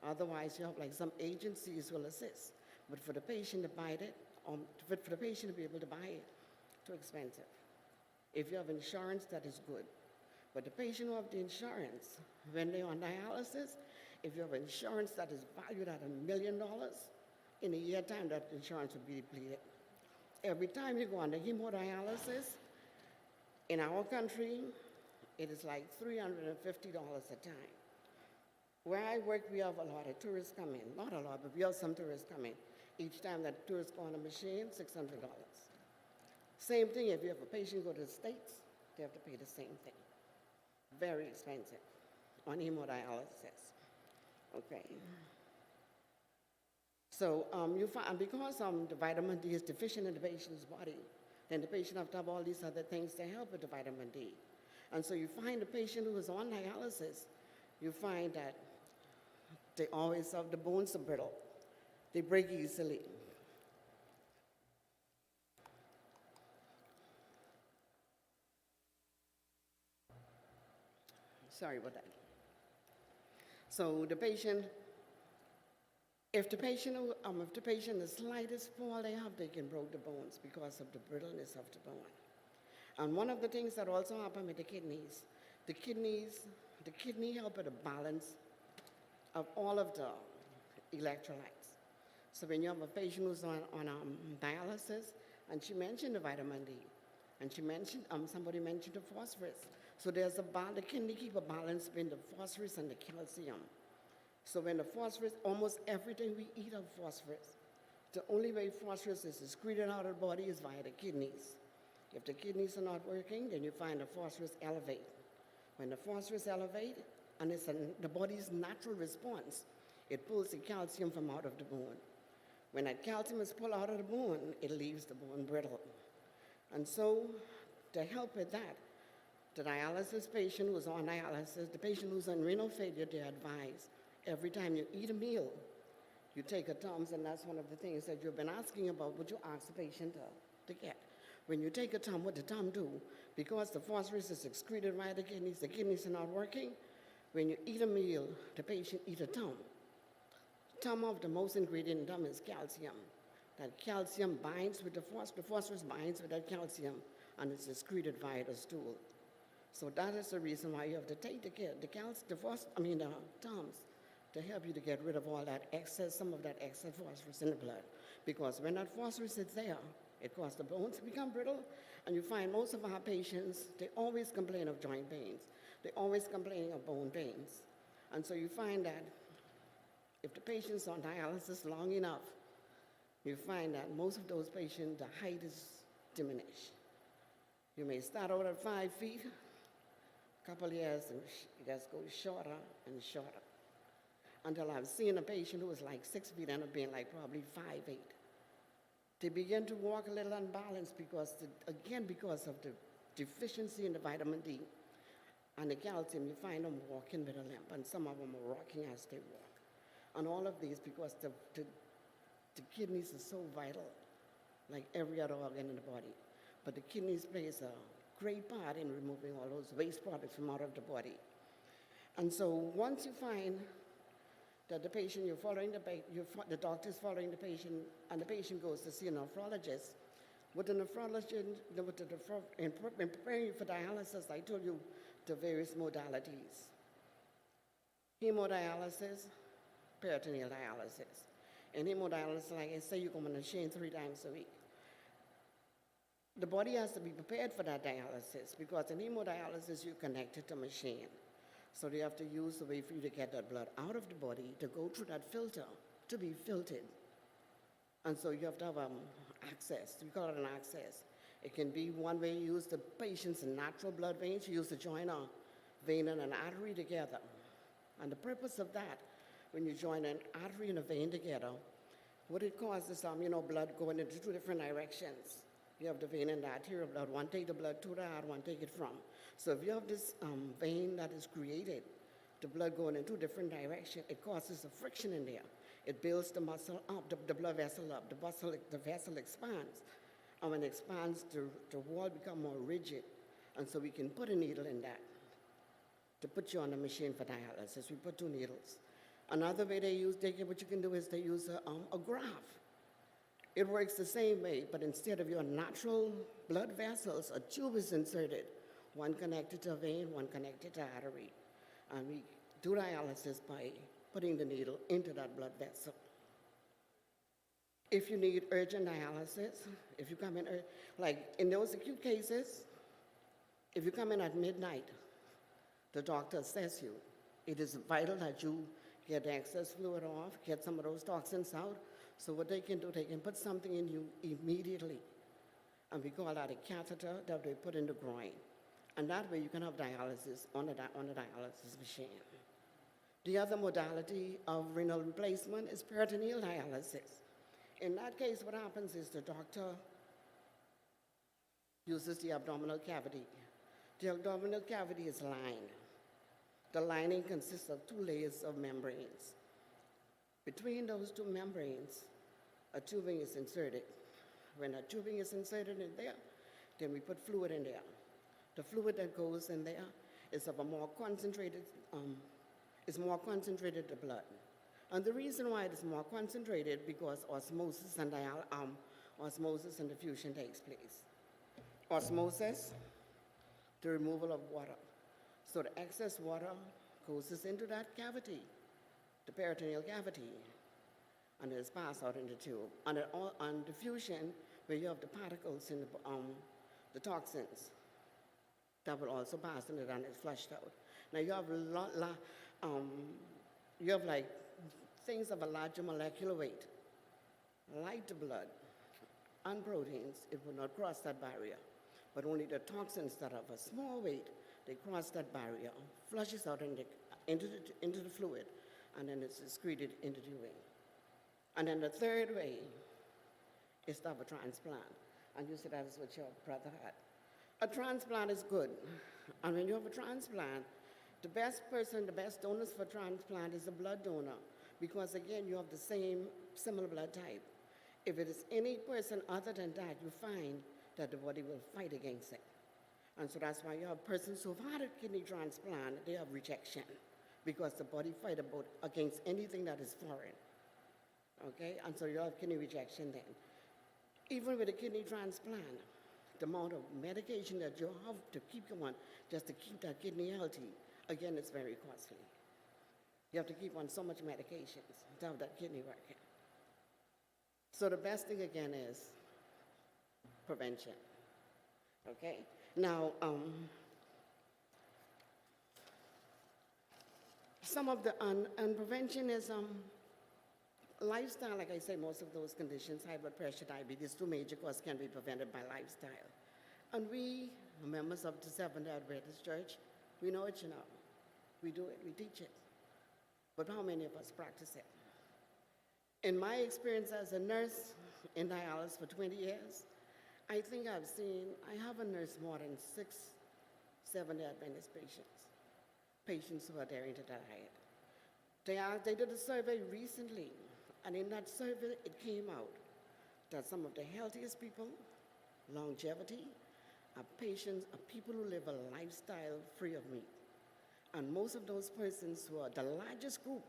Otherwise, you have like some agencies will assist. But for the patient to buy it, for the patient to be able to buy it, too expensive. If you have insurance, that is good. But the patient who have the insurance, when they're on dialysis, if you have insurance that is valued at $1 million, in a year time, that insurance will be depleted. Every time you go on the hemodialysis, in our country, it is like $350 a time. Where I work, we have a lot of tourists come in. Not a lot, but we have some tourists come in. Each time that tourists go on a machine, $600. Same thing, if you have a patient go to the States, they have to pay the same thing. Very expensive. on hemodialysis. Okay. So you find because the vitamin D is deficient in the patient's body, then the patient have to have all these other things to help with the vitamin D. And so you find the patient who is on dialysis, you find that they always have the bones are brittle. They break easily. Sorry about that. So the patient, if the patient, the slightest fall they have, they can break the bones because of the brittleness of the bone. And one of the things that also happen with the kidney help with the balance of all of the electrolytes. So when you have a patient who's on dialysis, and she mentioned the vitamin D, and she mentioned, somebody mentioned the phosphorus. So there's the kidney keep a balance between the phosphorus and the calcium. So when the phosphorus, almost everything we eat have phosphorus. The only way phosphorus is excreted out of the body is via the kidneys. If the kidneys are not working, then you find the phosphorus elevate. When the phosphorus elevate, and it's the body's natural response, it pulls the calcium from out of the bone. When that calcium is pulled out of the bone, it leaves the bone brittle. And so, to help with that, the dialysis patient who's on dialysis, the patient who's on renal failure, they advise every time you eat a meal, you take a Tums, and that's one of the things that you've been asking about, would you ask the patient to get. When you take a Tum, what the Tum do, because the phosphorus is excreted by the kidneys are not working, when you eat a meal, the patient eat a Tum. Tum of the most ingredient in Tum is calcium. That calcium binds with the phosphorus binds with that calcium, and it's excreted via the stool. So that is the reason why you have to take the Tums to help you to get rid of all that excess, some of that excess phosphorus in the blood. Because when that phosphorus is there, it causes the bones to become brittle, and you find most of our patients, they always complain of joint pains. They're always complaining of bone pains. And so you find that if the patient's on dialysis long enough, you find that most of those patients, the height is diminished. You may start out at 5 feet, a couple of years, and it just goes shorter and shorter. Until I've seen a patient who was like 6 feet, end up being like probably 5'8". They begin to walk a little unbalanced because of the deficiency in the vitamin D and the calcium. You find them walking with a limp, and some of them are rocking as they walk. And all of these because the kidneys are so vital, like every other organ in the body. But the kidneys plays a great part in removing all those waste products from out of the body. And so once you find that the patient, the doctor's following the patient, and the patient goes to see a nephrologist, with the nephrologist, in preparing you for dialysis, I told you the various modalities. Hemodialysis, peritoneal dialysis. In hemodialysis, like I say, you go on a machine 3 times a week. The body has to be prepared for that dialysis because in hemodialysis, you connect it to a machine. So they have to use the way for you to get that blood out of the body to go through that filter to be filtered. And so you have to have access. We call it an access. It can be one way you use the patient's natural blood veins. You use to join a vein and an artery together. And the purpose of that, when you join an artery and a vein together, what it causes is blood going into 2 different directions. You have the vein and the arterial blood. One take the blood to the heart, one take it from. So if you have this vein that is created, the blood going in 2 different directions, it causes a friction in there. It builds the muscle up, the blood vessel up. The vessel expands. And when it expands, the wall becomes more rigid. And so we can put a needle in that to put you on a machine for dialysis. We put 2 needles. Another way what you can do is they use a graft. It works the same way, but instead of your natural blood vessels, a tube is inserted, one connected to a vein, one connected to artery. And we do dialysis by putting the needle into that blood vessel. If you need urgent dialysis, if you come in, like in those acute cases, if you come in at midnight, the doctor assesses you. It is vital that you get the excess fluid off, get some of those toxins out. So what they can do, they can put something in you immediately. And we call that a catheter that they put in the groin. And that way you can have dialysis on a dialysis machine. The other modality of renal replacement is peritoneal dialysis. In that case, what happens is the doctor uses the abdominal cavity. The abdominal cavity is lined. The lining consists of 2 layers of membranes. Between those 2 membranes, a tubing is inserted. When a tubing is inserted in there, then we put fluid in there. The fluid that goes in there is of a more concentrated, is more concentrated than blood. And the reason why it is more concentrated because osmosis and diffusion takes place. Osmosis, the removal of water. So the excess water goes into that cavity, the peritoneal cavity, and it's passed out in the tube. On diffusion, where you have the particles in the toxins, that will also pass in it and it's flushed out. Now you have like things of a larger molecular weight, like the blood and proteins, it will not cross that barrier. But only the toxins that have a small weight, they cross that barrier, flushes out into the fluid, and then it's excreted into the urine. And then the third way is to have a transplant. And you said that is what your brother had. A transplant is good. And when you have a transplant, the best donors for transplant is a blood donor, because again, you have the similar blood type. If it is any person other than that, you find that the body will fight against it. And so that's why you have persons who've had a kidney transplant, they have rejection, because the body fight against anything that is foreign. Okay, and so you have kidney rejection then. Even with a kidney transplant, the amount of medication that you have to keep on just to keep that kidney healthy, again, it's very costly. You have to keep on so much medications to have that kidney working. So the best thing again is prevention. Okay? Now, some of the, and prevention is lifestyle, like I say, most of those conditions, high blood pressure, diabetes, 2 major causes can be prevented by lifestyle. And we, members of the Seventh-day Adventist Church, we know it, you know. We do it, we teach it. But how many of us practice it? In my experience as a nurse in dialysis for 20 years, I think I haven't nursed more than 6 Seventh-day Adventist patients who are daring to die. They did a survey recently, and in that survey, it came out that some of the healthiest people, longevity, are people who live a lifestyle free of meat. And most of those persons who are the largest group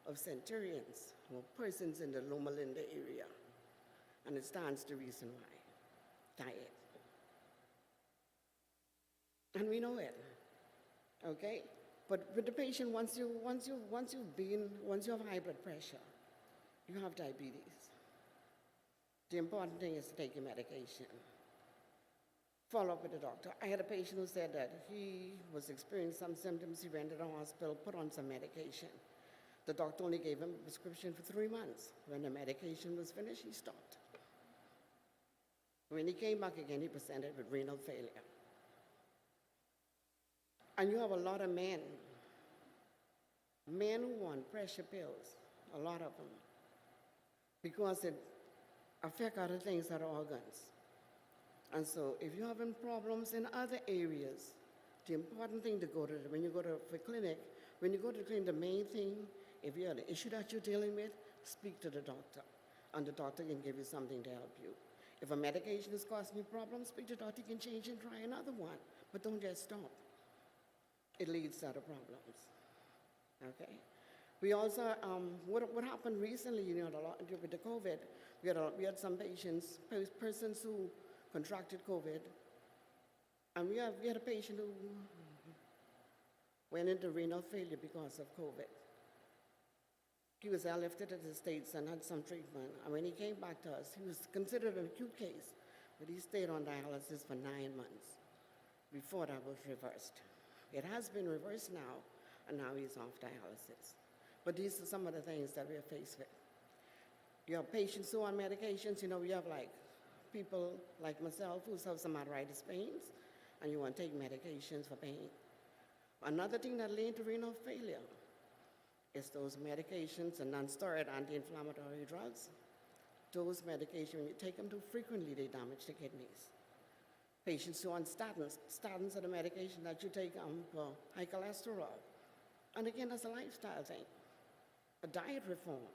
of centurions were persons in the Loma Linda area. And it stands to reason why. Diet. And we know it. Okay? But with the patient, once you have high blood pressure, you have diabetes. The important thing is to take your medication. Follow up with the doctor. I had a patient who said that he was experiencing some symptoms. He went to the hospital, put on some medication. The doctor only gave him a prescription for 3 months. When the medication was finished, he stopped. When he came back again, he presented with renal failure. And you have a lot of men who want pressure pills, a lot of them, because it affects other things, other organs. And so if you're having problems in other areas, the important thing to go to, when you go to the clinic, the main thing, if you have an issue that you're dealing with, speak to the doctor, and the doctor can give you something to help you. If a medication is causing you problems, speak to the doctor, you can change and try another one, but don't just stop. It leads to other problems, okay? We also, what happened recently, you know, with the COVID, we had some patients, persons who contracted COVID, and we had a patient who went into renal failure because of COVID. He was airlifted to the States and had some treatment, and when he came back to us, he was considered an acute case, but he stayed on dialysis for 9 months before that was reversed. It has been reversed now, and now he's off dialysis. But these are some of the things that we are faced with. You have patients who are on medications, you know, we have like people like myself who have some arthritis pains, and you want to take medications for pain. Another thing that leads to renal failure is those medications and non-steroid anti-inflammatory drugs. Those medications, when you take them too frequently, they damage the kidneys. Patients who are on statins are the medication that you take for high cholesterol. And again, that's a lifestyle thing, a diet reform.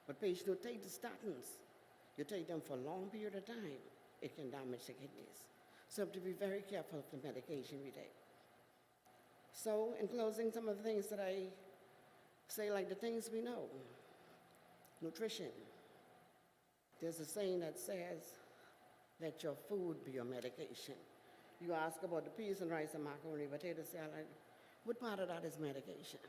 But patients who take the statins, you take them for a long period of time, it can damage the kidneys. So you have to be very careful of the medication we take. So in closing, some of the things that I say, like the things we know. Nutrition. There's a saying that says, let your food be your medication. You ask about the peas and rice and macaroni, potato salad. What part of that is medication?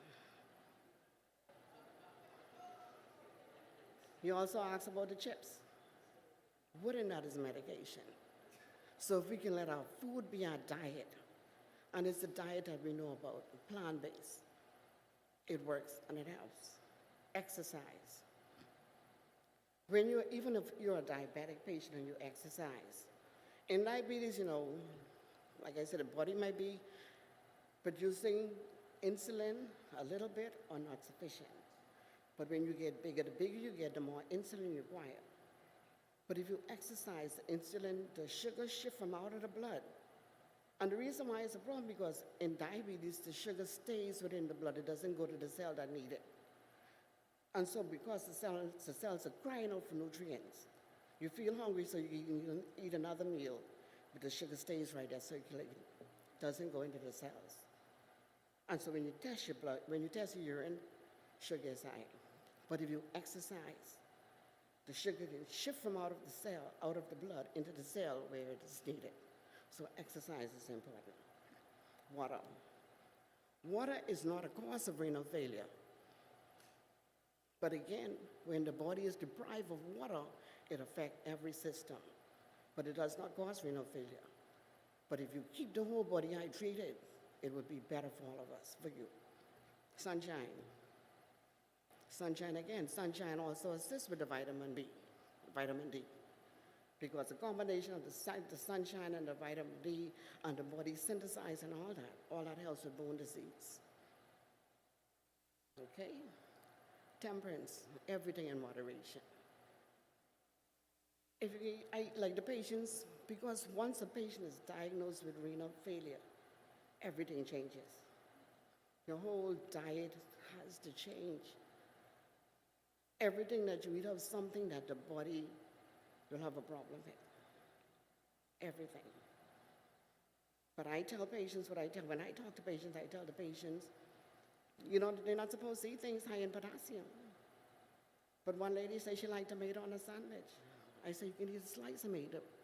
You also ask about the chips. What in that is medication? So if we can let our food be our diet, and it's a diet that we know about, plant-based, it works and it helps. Exercise. Even if you're a diabetic patient and you exercise, in diabetes, like I said, the body might be producing insulin a little bit or not sufficient. But when you get bigger, the bigger you get, the more insulin you require. But if you exercise, the insulin, the sugar shift from out of the blood. And the reason why it's a problem, because in diabetes, the sugar stays within the blood. It doesn't go to the cell that need it. And so because the cells are crying out for nutrients, you feel hungry, so you eat another meal, but the sugar stays right there circulating. It doesn't go into the cells. And so when you test your blood, when you test your urine, sugar is high. But if you exercise, the sugar can shift from out of the cell, out of the blood, into the cell where it is needed. So exercise is important. Water. Water is not a cause of renal failure. But again, when the body is deprived of water, it affects every system. But it does not cause renal failure. But if you keep the whole body hydrated, it would be better for all of us, for you. Sunshine. Sunshine again. Sunshine also assists with the vitamin D. Because the combination of the sunshine and the vitamin D and the body synthesizing all that helps with bone disease. Okay? Temperance, everything in moderation. Like the patients, because once a patient is diagnosed with renal failure, everything changes. Your whole diet has to change. Everything that you eat of something that the body will have a problem with. Everything. But I tell patients when I talk to patients, I tell the patients, they're not supposed to eat things high in potassium. But one lady said she liked tomato on a sandwich. I say, you can eat a slice of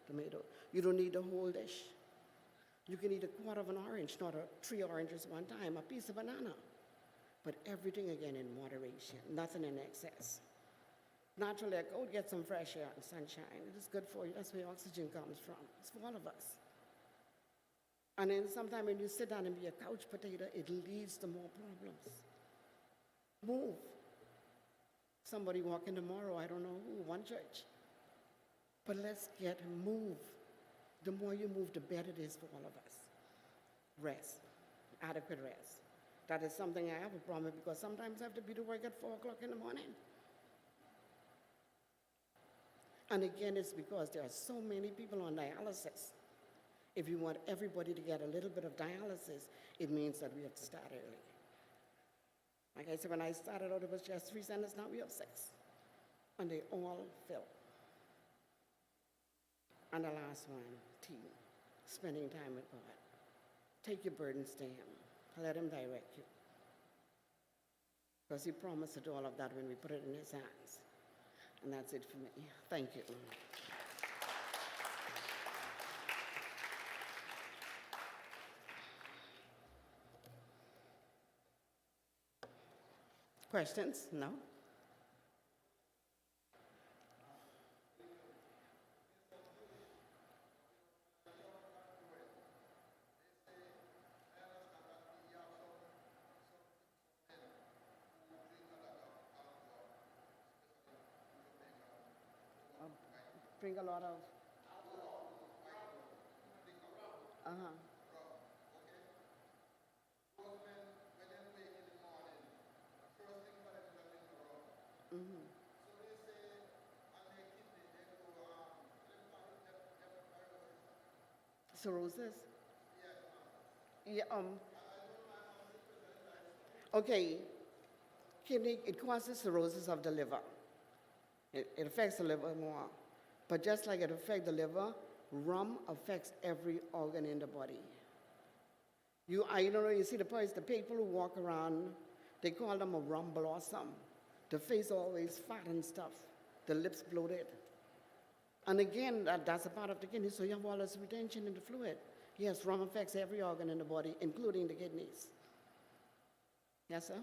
tomato. You don't need the whole dish. You can eat a quarter of an orange, not 3 oranges one time, a piece of banana. But everything again in moderation, nothing in excess. Naturally, go get some fresh air and sunshine. It is good for you. That's where oxygen comes from. It's for all of us. And then sometimes when you sit down and be a couch potato, it leads to more problems. Move. Somebody walking tomorrow, I don't know who, one church. But let's move. The more you move, the better it is for all of us. Rest. Adequate rest. That is something I have a problem with, because sometimes I have to be to work at 4 o'clock in the morning. And again, it's because there are so many people on dialysis. If you want everybody to get a little bit of dialysis, it means that we have to start early. Like I said, when I started out, it was just 3 centers, now we have 6. And they all fill. And the last one, team, spending time with God. Take your burdens to Him. Let Him direct you. Because He promised to do all of that when we put it in His hands. And that's it for me. Thank you. Questions? No? Bring a lot of. Cirrhosis? Yeah, okay, kidney, it causes cirrhosis of the liver. It affects the liver more. But just like it affects the liver, rum affects every organ in the body. I don't know, you see the people who walk around, they call them a rum blossom. The face always fat and stuff, the lips bloated. And again, that's a part of the kidney, so you have all this retention in the fluid. Yes, rum affects every organ in the body, including the kidneys. Yes, sir?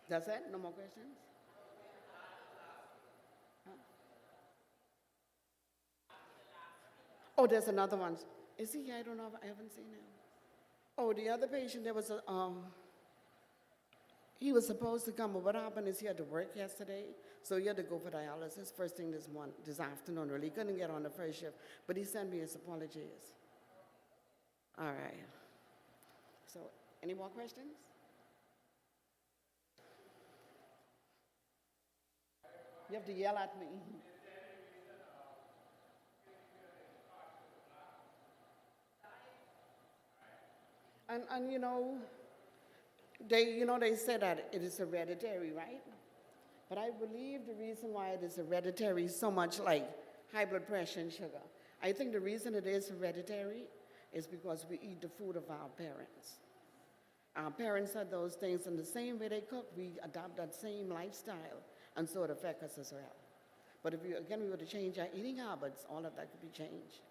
That's it? No more questions? Huh? Oh, there's another one. Is he here? I don't know. I haven't seen him. Oh, the other patient, there was a, he was supposed to come, but what happened is he had to work yesterday, so he had to go for dialysis first thing this afternoon. Really, he couldn't get on the first shift, but he sent me his apologies. All right. So, any more questions? You have to yell at me. And they say that it is hereditary, right? But I believe the reason why it is hereditary is so much like high blood pressure and sugar. I think the reason it is hereditary is because we eat the food of our parents. Our parents had those things, and the same way they cook, we adopt that same lifestyle, and so it affects us as well. But if we were to change our eating habits, all of that could be changed.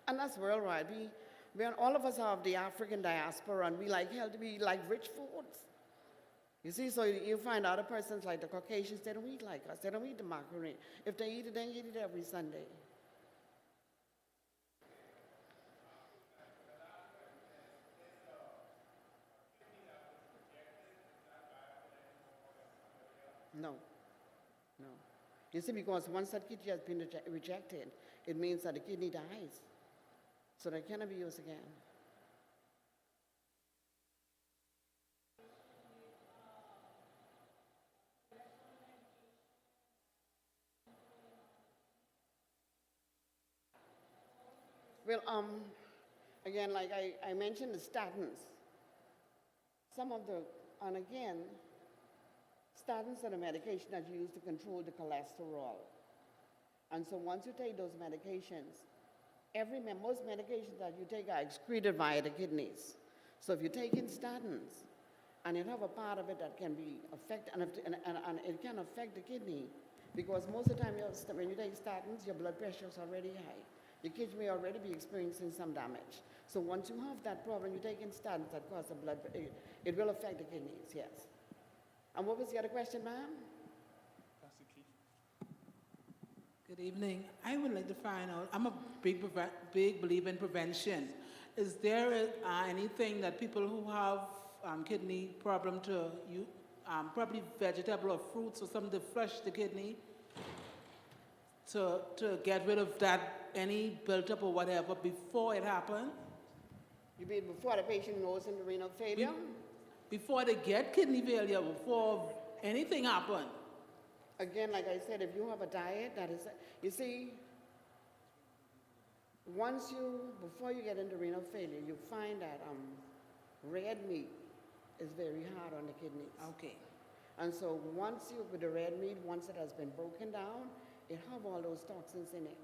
And that's worldwide. All of us have the African diaspora, and we like healthy, we like rich foods. You see, so you find other persons like the Caucasians, they don't eat like us. They don't eat the macaroni. If they eat it, they eat it every Sunday. No, no. You see, because once that kidney has been rejected, it means that the kidney dies. So they cannot be used again. Well, again, like I mentioned, the statins. And again, statins are the medication that's used to control the cholesterol. And so once you take those medications, most medications that you take are excreted via the kidneys. So if you take in statins, and you have a part of it that can be affected, and it can affect the kidney, because most of the time when you take statins, your blood pressure is already high. Your kidney may already be experiencing some damage. So once you have that problem, you take in statins that cause the blood, it will affect the kidneys, yes. And what was the other question, ma'am? Good evening. I would like to find out, I'm a big believer in prevention. Is there anything that people who have kidney problem probably vegetable or fruits or something to flush the kidney to get rid of that, any built up or whatever before it happens? You mean before the patient goes into renal failure? Before they get kidney failure, before anything happens. Again, like I said, if you have a diet that is, you see, before you get into renal failure, you find that red meat is very hard on the kidneys. Okay. And so with the red meat, once it has been broken down, it have all those toxins in it.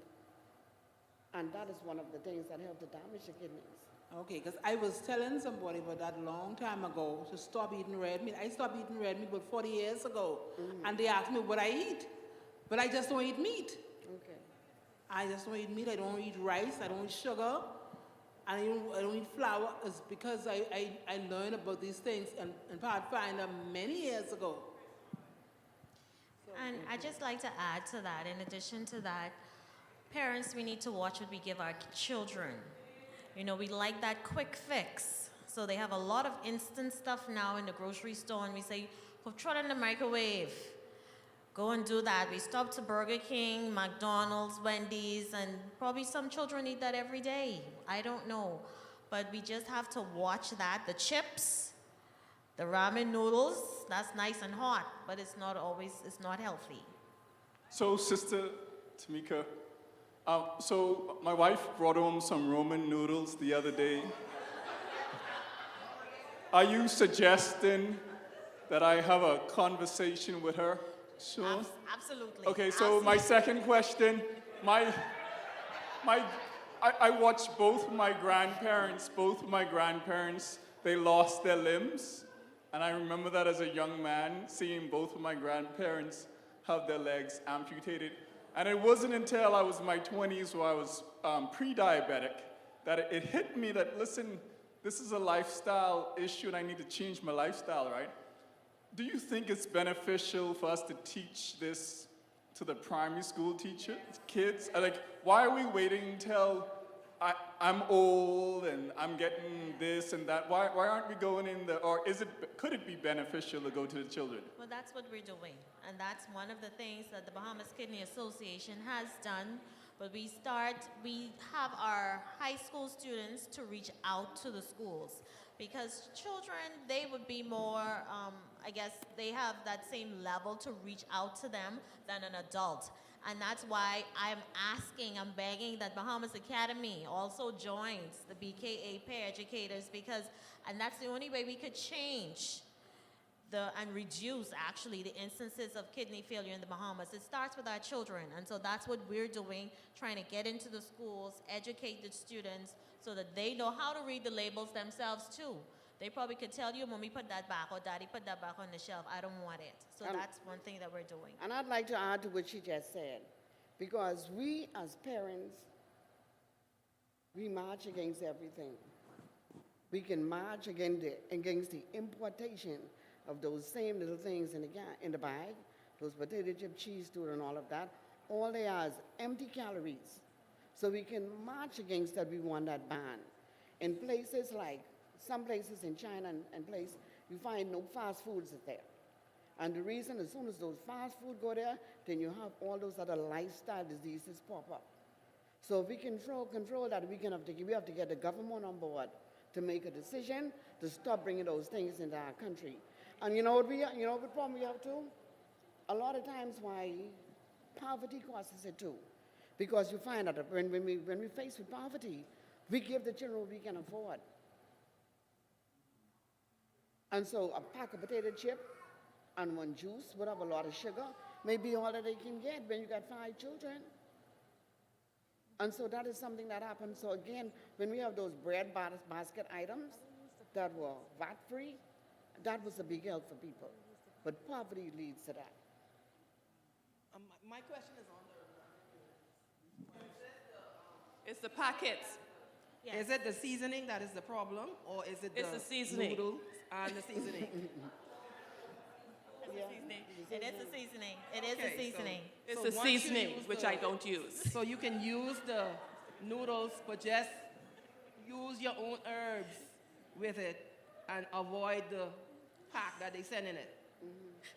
And that is one of the things that help to damage the kidneys. Okay, because I was telling somebody about that long time ago to stop eating red meat. I stopped eating red meat about 40 years ago. Mm-hmm. And they asked me what I eat. But I just don't eat meat. Okay. I just don't eat meat. I don't eat rice. I don't eat sugar. And I don't eat flour. It's because I learned about these things and Pathfinder many years ago. And I'd just like to add to that, in addition to that, parents, we need to watch what we give our children. We like that quick fix. So they have a lot of instant stuff now in the grocery store, and we say, throw it in the microwave. Go and do that. We stop to Burger King, McDonald's, Wendy's, and probably some children eat that every day. I don't know. But we just have to watch that. The chips, the ramen noodles, that's nice and hot, but it's not healthy. So, Sister Tamika, so my wife brought home some Roman noodles the other day. Are you suggesting that I have a conversation with her soon? Absolutely. Okay, so my second question, I watched both my grandparents, they lost their limbs. And I remember that as a young man, seeing both of my grandparents have their legs amputated. And it wasn't until I was in my 20s where I was pre-diabetic that it hit me that, listen, this is a lifestyle issue and I need to change my lifestyle, right? Do you think it's beneficial for us to teach this to the primary school kids? Like, why are we waiting until I'm old and I'm getting this and that? Why aren't we going in or could it be beneficial to go to the children? Well, that's what we're doing. And that's one of the things that the Bahamas Kidney Association has done. But we have our high school students to reach out to the schools. Because children, they would be more, I guess, they have that same level to reach out to them than an adult. And that's why I'm begging that Bahamas Academy also joins the BKA peer educators and that's the only way we could change and reduce actually the instances of kidney failure in the Bahamas. It starts with our children, and so that's what we're doing, trying to get into the schools, educate the students so that they know how to read the labels themselves too. They probably could tell you, Mommy, put that back, or Daddy, put that back on the shelf. I don't want it. So that's one thing that we're doing. And I'd like to add to what she just said, because we as parents, we march against everything. We can march against the importation of those same little things in the bag, those potato chip, cheese dough, and all of that. All they are is empty calories. So we can march against that. We want that ban. In places like some places in China and place, you find no fast foods there. And the reason, as soon as those fast food go there, then you have all those other lifestyle diseases pop up. So if we control that, we have to get the government on board to make a decision to stop bringing those things into our country. And you know what problem we have too? A lot of times why poverty causes it too. Because you find that when we face with poverty, we give the children what we can afford. And so a pack of potato chip and one juice would have a lot of sugar, may be all that they can get when you got 5 children. And so that is something that happens. So again, when we have those bread basket items that were VAT-free, that was a big help for people. But poverty leads to that. My question is on it's the packets. Yes. Is it the seasoning that is the problem, or is it It's the seasoning. noodles and the seasoning? It is the seasoning. It is the Okay, seasoning. It's So the once you seasoning, use which the- I don't use. So you can use the noodles, but just use your own herbs with it and avoid the pack that they send in it.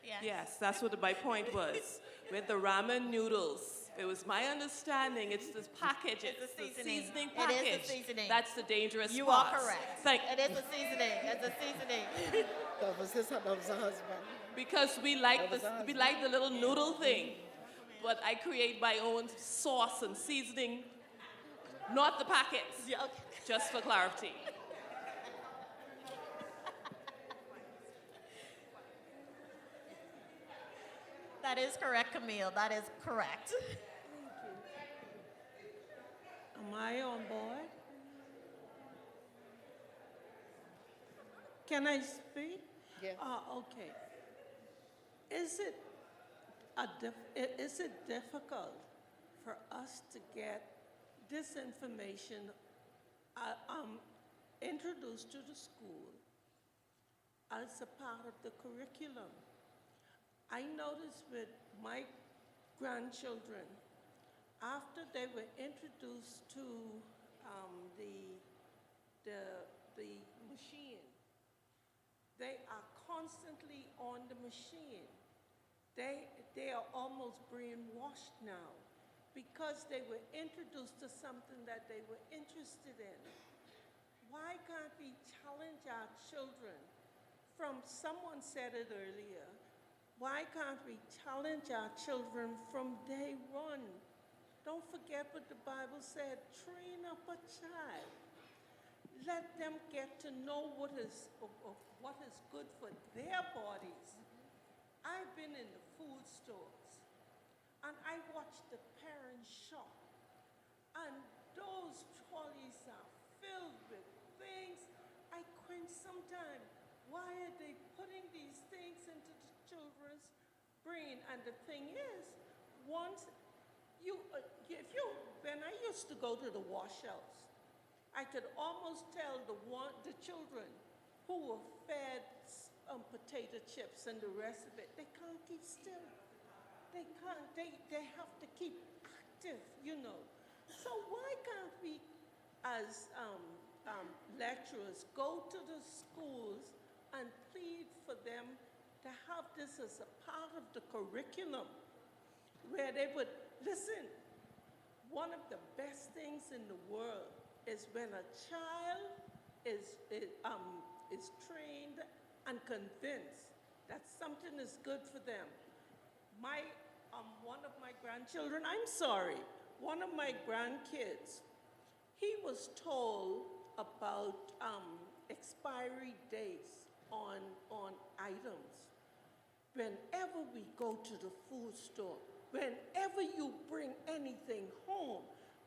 Yes, that's what my point was. With the ramen noodles, it was my understanding it's this package, It's it's the the seasoning. seasoning It is the package. seasoning. That's the dangerous You part. are correct. Thank, It is the seasoning. It's the seasoning. That was her husband. because we like the little noodle thing, but I create my own sauce and seasoning, not the packets. Yeah, okay. Just for clarity. That is correct, Camille. That is correct. Am I on board? Can I speak? Yeah. Okay. Is it difficult for us to get this information introduced to the school as a part of the curriculum? I noticed with my grandchildren, after they were introduced to the machine, they are constantly on the machine. They are almost brainwashed now because they were introduced to something that they were interested in. Why can't we challenge our children from, someone said it earlier, why can't we challenge our children from day one? Don't forget what the Bible said, train up a child. Let them get to know what is good for their bodies. I've been in the food stores, and I watched the parents shop, and those trolleys are filled with things. I cringe sometimes. Why are they putting these things into the children's brain? And the thing is, once when I used to go to the wash house, I could almost tell the children who were fed potato chips and the rest of it, they can't keep still. They can't, they have to keep active, you know. So why can't we, as lecturers, go to the schools and plead for them to have this as a part of the curriculum, where they would, listen, one of the best things in the world is when a child is trained and convinced that something is good for them. One of my grandchildren, one of my grandkids, he was told about expiry dates on items. Whenever we go to the food store, whenever you bring anything home,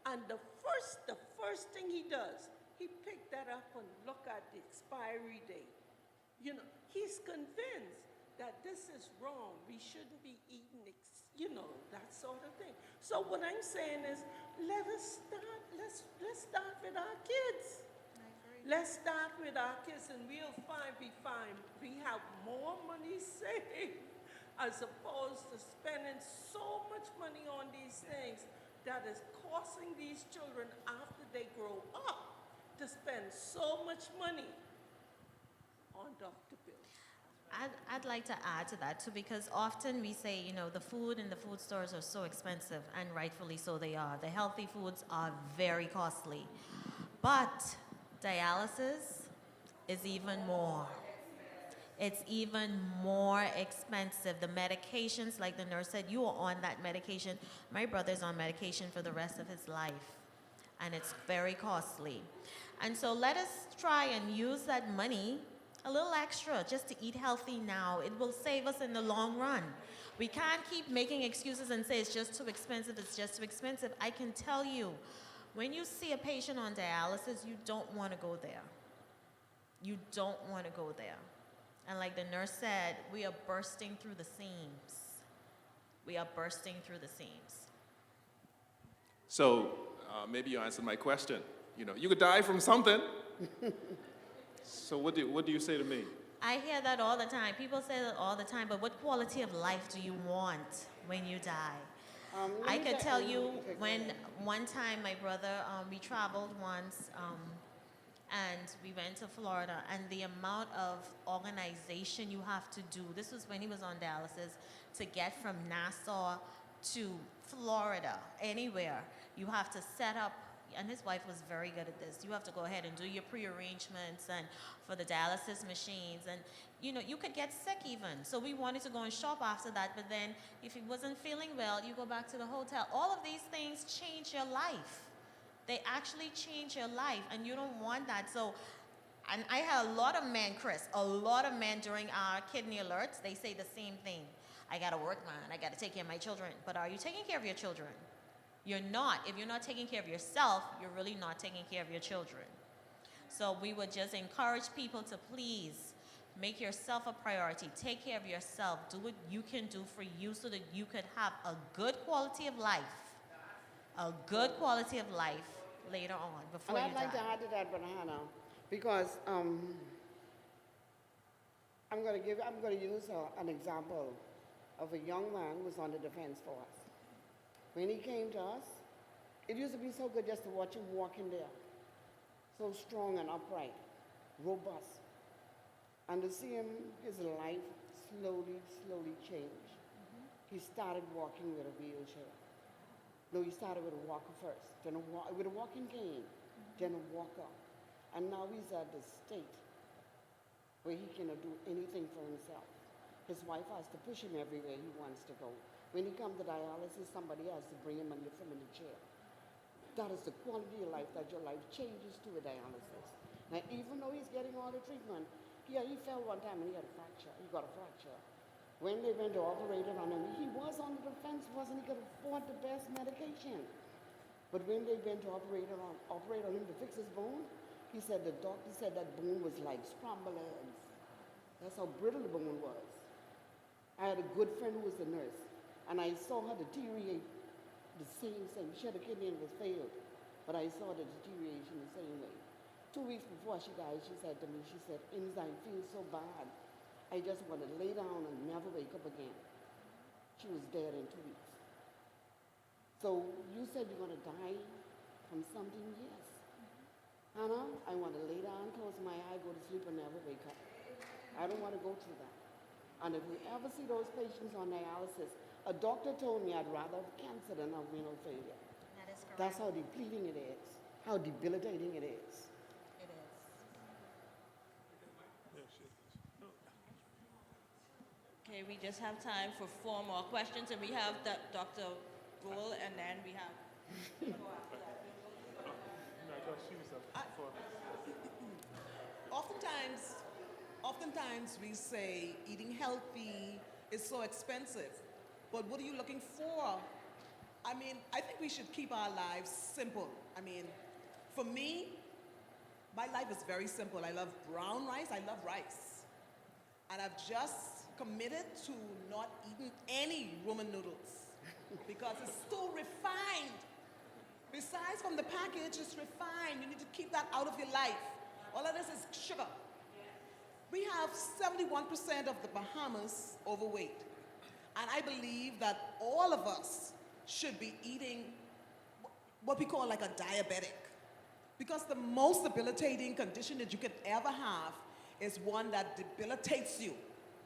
and the first thing he does, he picked that up and look at the expiry date. You know, he's convinced that this is wrong. We shouldn't be eating, that sort of thing. So what I'm saying is, let's start with our kids. Let's start with our kids, and we'll be fine. We have more money saved as opposed to spending so much money on these things that is causing these children, after they grow up, to spend so much money on doctor bills. I'd like to add to that too, because often we say, the food in the food stores are so expensive, and rightfully so they are. The healthy foods are very costly. But dialysis is even more. It's even more expensive. The medications, like the nurse said, you are on that medication. My brother's on medication for the rest of his life, and it's very costly. And so let us try and use that money, a little extra, just to eat healthy now. It will save us in the long run. We can't keep making excuses and say it's just too expensive, it's just too expensive. I can tell you, when you see a patient on dialysis, you don't want to go there. You don't want to go there. And like the nurse said, we are bursting through the seams. We are bursting through the seams. So maybe you answered my question. You could die from something. So what do you say to me? I hear that all the time. People say that all the time, but what quality of life do you want when you die? I could tell you when one time my brother, we traveled once, and we went to Florida, and the amount of organization you have to do, this was when he was on dialysis, to get from Nassau to Florida, anywhere, you have to set up, and his wife was very good at this, you have to go ahead and do your pre-arrangements and for the dialysis machines, and you could get sick even. So we wanted to go and shop after that, but then if he wasn't feeling well, you go back to the hotel. All of these things change your life. They actually change your life, and you don't want that. So, and I had a lot of men, Chris, during our kidney alerts, they say the same thing. I gotta work, man, I gotta take care of my children. But are you taking care of your children? You're not. If you're not taking care of yourself, you're really not taking care of your children. So we would just encourage people to please make yourself a priority. Take care of yourself. Do what you can do for you so that you could have a good quality of life. A good quality of life later on, before And you I'd like to die. add to that, Brother Hannah, because I'm going to use an example of a young man who was on the defense force. When he came to us, it used to be so good just to watch him walk in there, so strong and upright, robust, and to see him, his life slowly change. He started walking with a wheelchair. No, he started with a walker first, then with a walking cane, then a walker. And now he's at the state where he cannot do anything for himself. His wife has to push him everywhere he wants to go. When he comes to dialysis, somebody has to bring him and lift him in the chair. That is the quality of life, that your life changes to a dialysis. Now, even though he's getting all the treatment, he fell one time and he had a fracture. He got a fracture. When they went to operate on him, he was on the defense, wasn't he could afford the best medication. But when they went to operate on him to fix his bone, he said, the doctor said that bone was like scrambled eggs. That's how brittle the bone was. I had a good friend who was a nurse, and I saw her deteriorate the same. She had a kidney and was failed, but I saw the deterioration the same way. 2 weeks before she died, she said to me, she said, I feel so bad. I just want to lay down and never wake up again. She was dead in 2 weeks. So you said you're going to die from something? Yes. Hannah, I want to lay down, close my eye, go to sleep, and never wake up. I don't want to go through that. And if you ever see those patients on dialysis, a doctor told me I'd rather have cancer than have renal failure. That is correct. That's how depleting it is, how debilitating it is. It is. Okay, we just have time for 4 more questions, and we have Dr. Gould, and then we have. Oftentimes we say eating healthy is so expensive, but what are you looking for? I mean, I think we should keep our lives simple. I mean, for me, my life is very simple. I love brown rice, I love rice. And I've just committed to not eating any Roman noodles because it's too refined. Besides from the package, it's refined. You need to keep that out of your life. All of this is sugar. We have 71% of the Bahamas overweight. And I believe that all of us should be eating what we call like a diabetic. Because the most debilitating condition that you could ever have is one that debilitates you.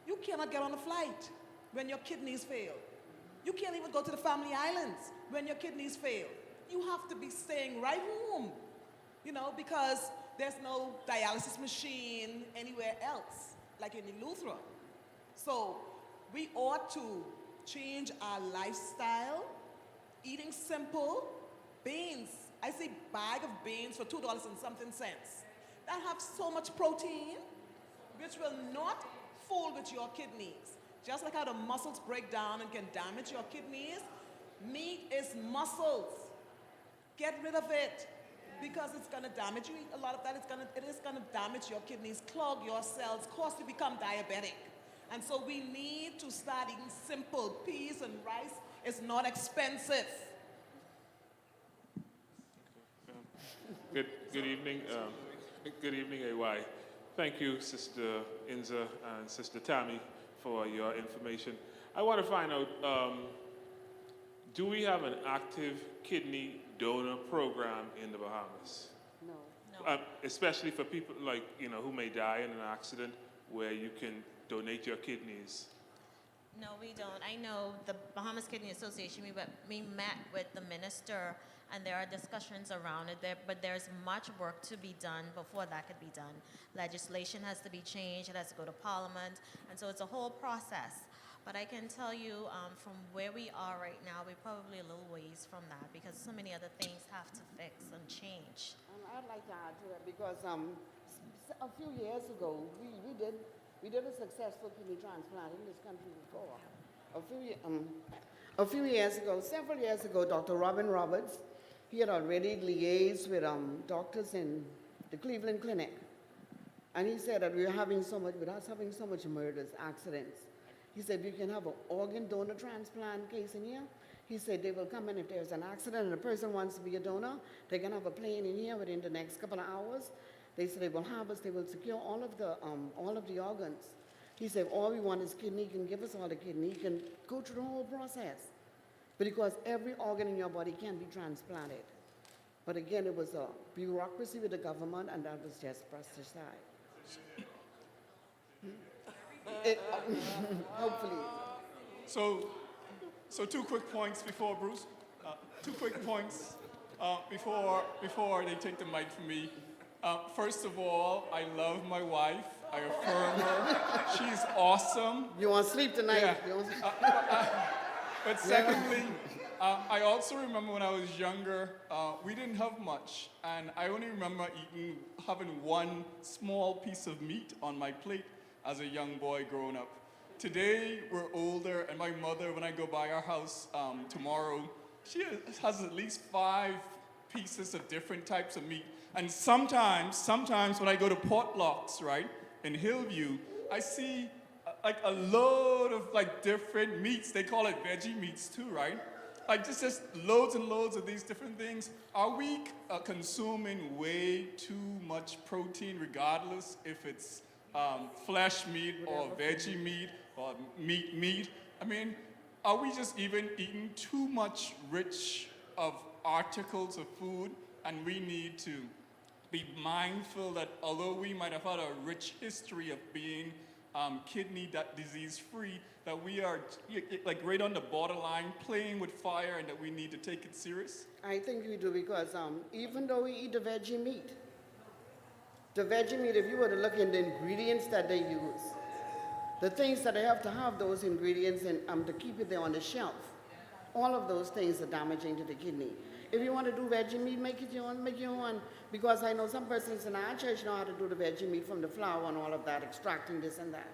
You cannot get on a flight when your kidneys fail. You can't even go to the family islands when your kidneys fail. You have to be staying right home, because there's no dialysis machine anywhere else, like in Eleuthera. So we ought to change our lifestyle, eating simple, beans. I see bag of beans for $2 and something cents that have so much protein, which will not fool with your kidneys. Just like how the muscles break down and can damage your kidneys, meat is muscles. Get rid of it because it's going to damage you. A lot of that it is going to damage your kidneys, clog your cells, cause you become diabetic. And so we need to start eating simple. Peas and rice is not expensive. Good evening. Good evening, AY. Thank you, Sister Inza and Sister Tammy, for your information. I want to find out, do we have an active kidney donor program in the Bahamas? No. Especially for people who may die in an accident where you can donate your kidneys. No, we don't. I know the Bahamas Kidney Association, we met with the minister, and there are discussions around it there, but there's much work to be done before that could be done. Legislation has to be changed, it has to go to Parliament, and so it's a whole process. But I can tell you from where we are right now, we're probably a little ways from that because so many other things have to fix and change. I'd like to add to that because a few years ago, we did a successful kidney transplant in this country before. Several years ago, Dr. Robin Roberts, he had already liaised with doctors in the Cleveland Clinic. And he said that with us having so much murders, accidents, he said we can have an organ donor transplant case in here. He said they will come in if there's an accident and a person wants to be a donor, they can have a plane in here within the next couple of hours. They said they will they will secure all of the organs. He said, all we want is kidney. He can give us all the kidney. He can go through the whole process. But because every organ in your body can be transplanted. But again, it was a bureaucracy with the government, and that was just brushed aside. Hopefully. So 2 quick points before Bruce. two quick points before they take the mic from me. First of all, I love my wife. I affirm her. She's awesome. You want to sleep tonight? Yeah. You want to sleep? But secondly, I also remember when I was younger, we didn't have much, and I only remember having one small piece of meat on my plate as a young boy growing up. Today, we're older, and my mother, when I go by our house tomorrow, she has at least 5 pieces of different types of meat. And sometimes when I go to potlucks, right, in Hillview, I see like a load of like different meats. They call it veggie meats too, right? Like just loads and loads of these different things. Are we consuming way too much protein regardless if it's flesh meat or veggie meat or meat? I mean, are we just even eating too much rich of articles of food? And we need to be mindful that although we might have had a rich history of being kidney disease free, that we are like right on the borderline playing with fire and that we need to take it serious? I think we do because even though we eat the veggie meat, if you were to look in the ingredients that they use, the things that they have to have those ingredients and to keep it there on the shelf, all of those things are damaging to the kidney. If you want to do veggie meat, make your own. Because I know some persons in our church know how to do the veggie meat from the flour and all of that, extracting this and that.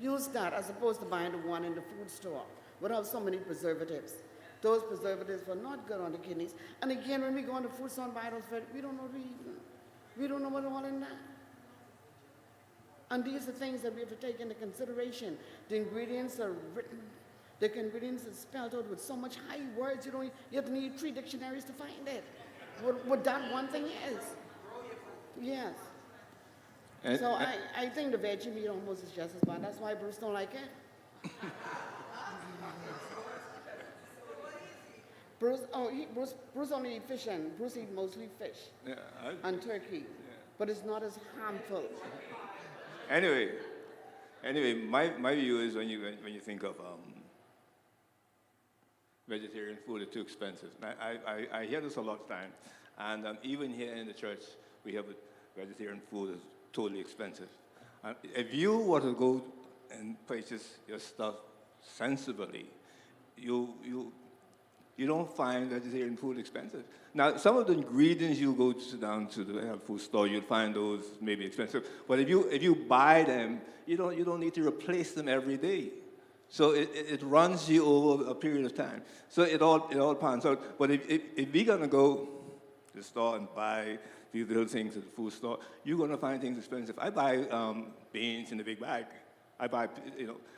Use that as opposed to buying the one in the food store without so many preservatives. Those preservatives are not good on the kidneys. And again, when we go on the food store and buy those, we don't know what we're eating. We don't know what's all in that. And these are things that we have to take into consideration. The ingredients are written. The ingredients are spelled out with so much high words, you have to need 3 dictionaries to find it. What that one thing is. Yes. So I think the veggie meat almost is just as bad. That's why Bruce don't like it. Bruce only eat fish, and Bruce eat mostly fish and turkey, but it's not as harmful. Anyway, my view is when you think of vegetarian food, it's too expensive. I hear this a lot of times, and even here in the church, we have vegetarian food is totally expensive. And if you were to go and purchase your stuff sensibly, you don't find vegetarian food expensive. Now, some of the ingredients you go down to the health food store, you'll find those maybe expensive. But if you buy them, you don't need to replace them every day. So it runs you over a period of time. So it all pans out. But if we're gonna go to the store and buy these little things at the food store, you're gonna find things expensive. I buy beans in a big bag. I buy,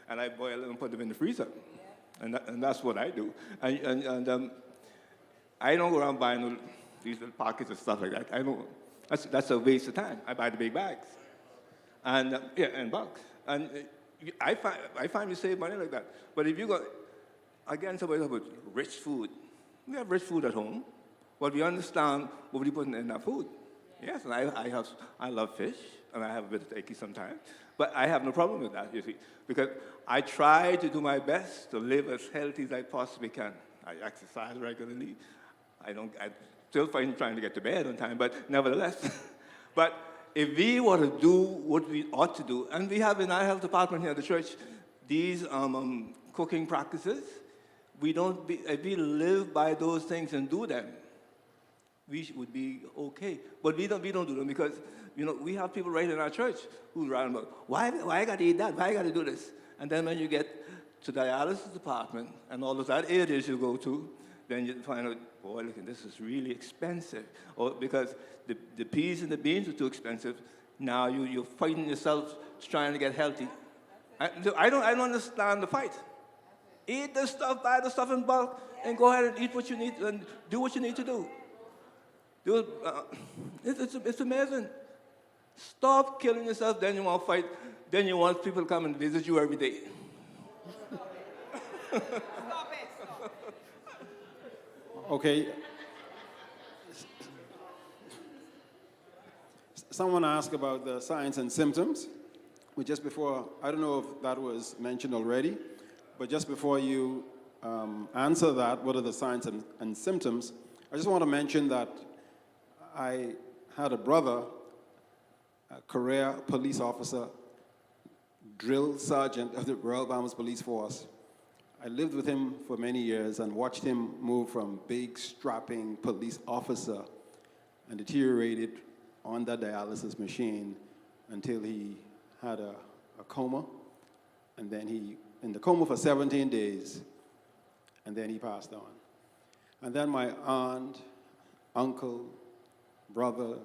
and I boil them and put them in the freezer. And that's what I do. And I don't go around buying these little pockets of stuff like that. That's a waste of time. I buy the big bags. And and bulk. And I find you save money like that. But if you go, again, somebody talk about rich food. We have rich food at home, but we understand what we put in that food. Yes, and I love fish, and I have a bit of turkey sometimes. But I have no problem with that, you see, because I try to do my best to live as healthy as I possibly can. I exercise regularly. I still find trying to get to bed on time, but nevertheless. But if we were to do what we ought to do, and we have in our health department here at the church these cooking practices, if we live by those things and do them, we would be okay. But we don't do them because we have people right in our church who run about, why I got to eat that? Why I got to do this? And then when you get to the dialysis department and all of that areas you go to, then you find out, boy, look, this is really expensive. Or because the peas and the beans are too expensive, now you're fighting yourself trying to get healthy. I don't understand the fight. Eat the stuff, buy the stuff in bulk, and go ahead and eat what you need and do what you need to do. It's amazing. Stop killing yourself, then you want to fight, then you want people to come and visit you every day. Okay. Someone asked about the signs and symptoms. Just before, I don't know if that was mentioned already, but just before you answer that, what are the signs and symptoms, I just want to mention that I had a brother, a career police officer, drill sergeant of the Royal Bahamas Police Force. I lived with him for many years and watched him move from big, strapping police officer and deteriorated on the dialysis machine until he had a coma. And then he, in the coma for 17 days, and then he passed on. And then my aunt, uncle, brother,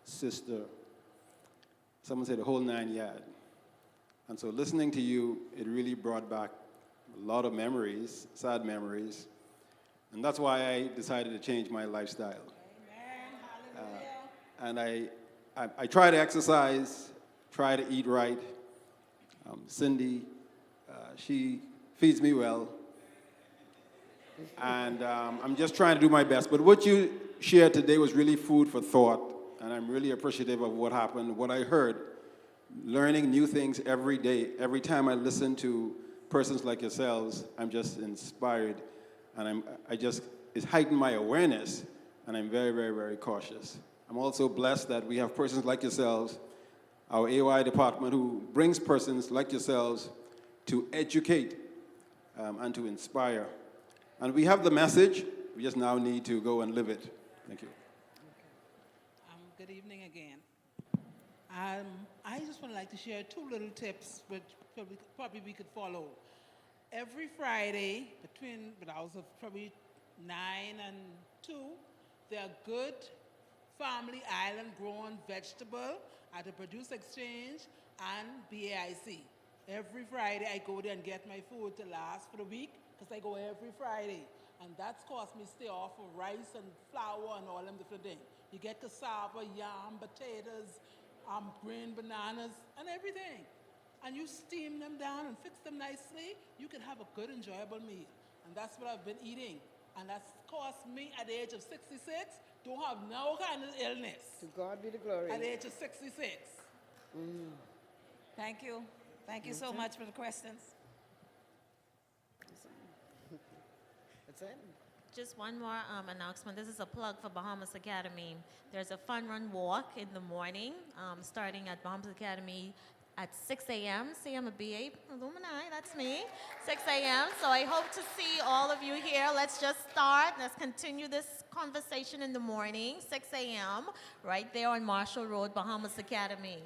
sister, someone said the whole 9 yards. And so listening to you, it really brought back a lot of memories, sad memories. And that's why I decided to change my lifestyle. And I try to exercise, try to eat right. Cindy, she feeds me well. And I'm just trying to do my best. But what you shared today was really food for thought. And I'm really appreciative of what happened, what I heard. Learning new things every day. Every time I listen to persons like yourselves, I'm just inspired. And it's heightened my awareness. And I'm very, very, very cautious. I'm also blessed that we have persons like yourselves, our AY department, who brings persons like yourselves to educate and to inspire. And we have the message, we just now need to go and live it. Thank you. Good evening again. I just would like to share 2 little tips which probably we could follow. Every Friday, between the hours of probably 9 and 2, there are good family island-grown vegetable at the Produce Exchange and BAIC. Every Friday, I go there and get my food to last for the week, because I go every Friday. And that's cost me stay off of rice and flour and all them different things. You get cassava, yam, potatoes, green bananas, and everything. And you steam them down and fix them nicely, you can have a good, enjoyable meal. And that's what I've been eating. And that's cost me at the age of 66, don't have no kind of illness. To God be the glory. At the age of 66. Thank you. Thank you so much for the questions. That's it. Just one more announcement. This is a plug for Bahamas Academy. There's a fun run walk in the morning, starting at Bahamas Academy at 6 a.m. See, I'm a BA alumni, that's me, 6 a.m. So I hope to see all of you here. Let's just start. Let's continue this conversation in the morning, 6 a.m., right there on Marshall Road, Bahamas Academy.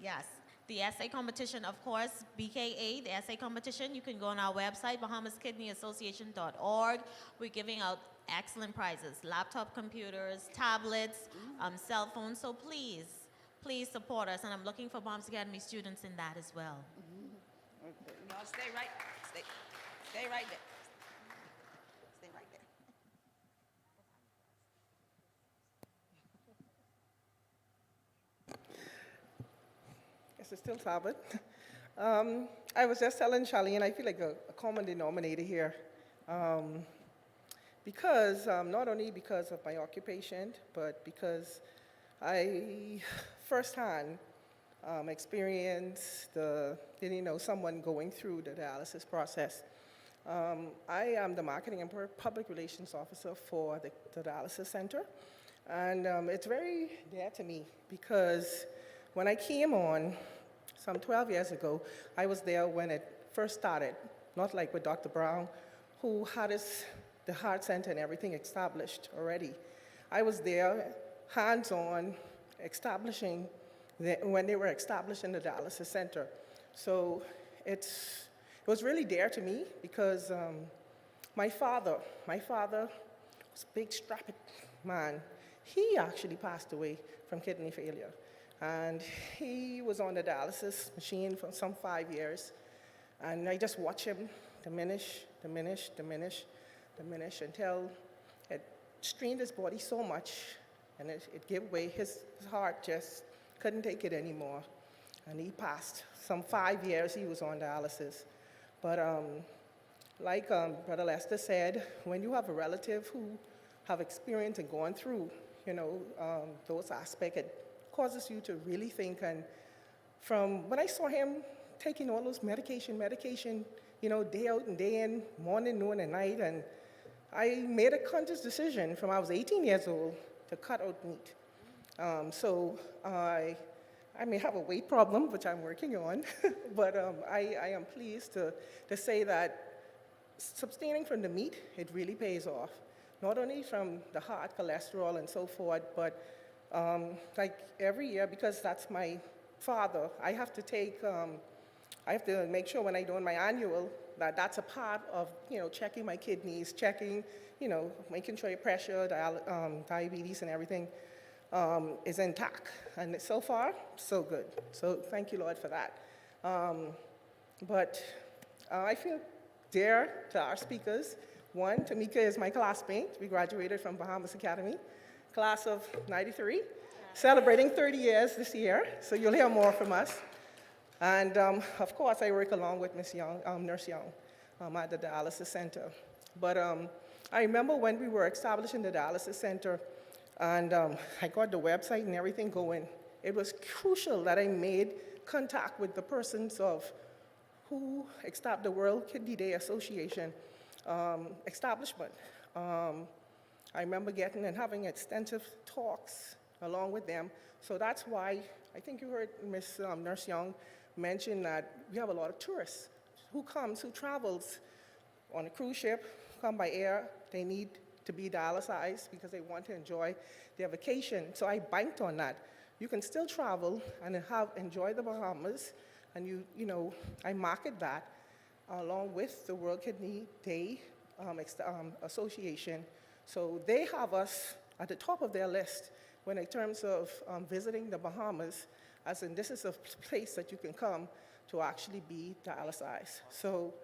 Yes. The essay competition, of course, BKA, the essay competition, you can go on our website, bahamaskidneyassociation.org. We're giving out excellent prizes, laptop computers, tablets, cell phones, so please support us. And I'm looking for Bahamas Academy students in that as well. Okay. Y'all stay right there. Stay right there. Guess it's still Talbot. I was just telling Charlene, I feel like a common denominator here. Because, not only because of my occupation, but because I firsthand experienced someone going through the dialysis process. I am the marketing and public relations officer for the dialysis center. And it's very dear to me because when I came on some 12 years ago, I was there when it first started, not like with Dr. Brown, who had the heart center and everything established already. I was there hands-on establishing when they were establishing the dialysis center. So it was really dear to me because my father was a big, strapping man. He actually passed away from kidney failure. And he was on the dialysis machine for some 5 years. And I just watched him diminish until it strained his body so much and it gave way. His heart just couldn't take it anymore. And he passed. Some 5 years he was on dialysis. But like Brother Lester said, when you have a relative who have experienced and gone through, those aspects, it causes you to really think. And from when I saw him taking all those medication, day out and day in, morning, noon, and night. And I made a conscious decision from I was 18 years old to cut out meat. So I may have a weight problem, which I'm working on, but I am pleased to say that abstaining from the meat, it really pays off. Not only from the heart, cholesterol, and so forth, but like every year, because that's my father, I have to make sure when I do my annual that that's a part of, checking my kidneys, checking, making sure your pressure, diabetes, and everything is intact. And so far, so good. So thank you, Lord, for that. But I feel dear to our speakers. One, Tamika is my classmate. We graduated from Bahamas Academy, class of '93, celebrating 30 years this year, so you'll hear more from us. And of course, I work along with Miss Young, Nurse Young, at the dialysis center. But I remember when we were establishing the dialysis center, and I got the website and everything going. It was crucial that I made contact with the persons of who established the World Kidney Day Association establishment. I remember getting and having extensive talks along with them. So that's why I think you heard Miss Nurse Young mention that we have a lot of tourists who travels on a cruise ship, come by air. They need to be dialyzed because they want to enjoy their vacation. So I banked on that. You can still travel and enjoy the Bahamas, and I market that along with the World Kidney Day Association. So they have us at the top of their list when in terms of visiting the Bahamas, as in this is a place that you can come to actually be dialyzed. So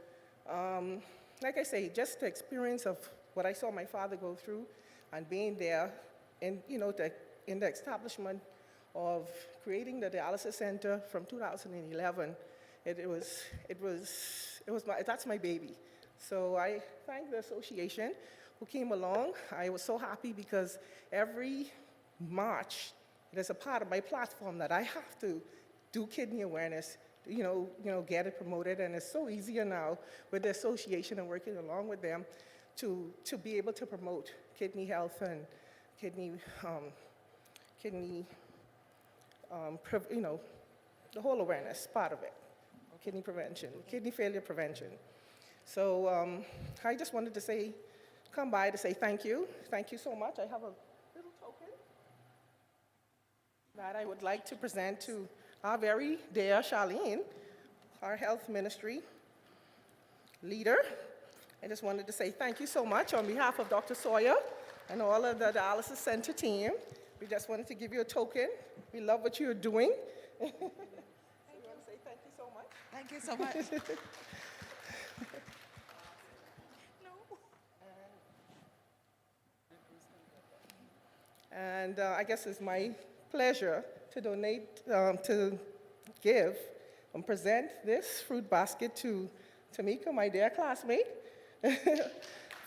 like I say, just the experience of what I saw my father go through and being there in the establishment of creating the dialysis center from 2011, that's my baby. So I thank the association who came along. I was so happy because every March, it is a part of my platform that I have to do kidney awareness, get it promoted, and it's so easier now with the association and working along with them to be able to promote kidney health and kidney, the whole awareness part of it, kidney prevention, kidney failure prevention. So I just wanted to come by to say thank you. Thank you so much. I have a little token that I would like to present to our very dear Charlene, our health ministry leader. I just wanted to say thank you so much on behalf of Dr. Sawyer and all of the dialysis center team. We just wanted to give you a token. We love what you're doing. So we want to say thank you so much. Thank you so much. And I guess it's my pleasure to donate, to give and present this fruit basket to Tamika, my dear classmate,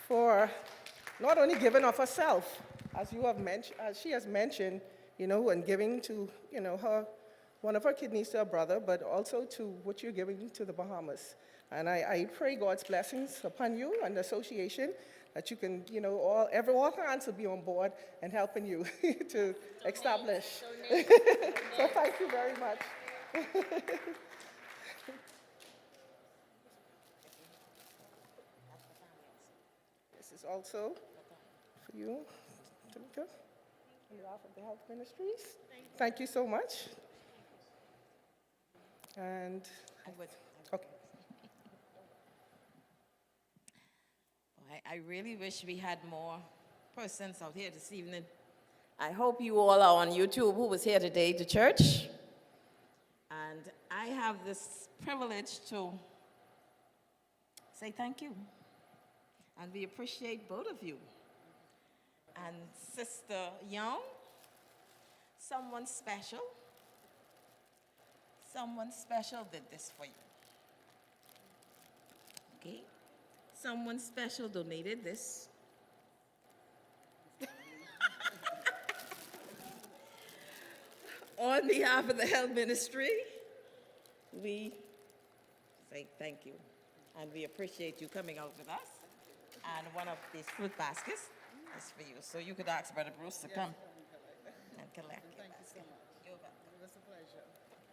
for not only giving of herself, as she has mentioned, and giving to, one of her kidneys to her brother, but also to what you're giving to the Bahamas. And I pray God's blessings upon you and the association, that you can, all hands will be on board and helping you to establish. So thank you very much. This is also for you, Tamika, on behalf of the Health Ministries. Thank you so much. And okay. I really wish we had more persons out here this evening. I hope you all are on YouTube who was here today to church. And I have this privilege to say thank you. And we appreciate both of you. And Sister Young, someone special did this for you. Okay? Someone special donated this. On behalf of the Health Ministry, we say thank you. And we appreciate you coming out with us. And one of these fruit baskets is for you. So you could ask Brother Bruce to come and collect your basket. You're welcome. It was a pleasure.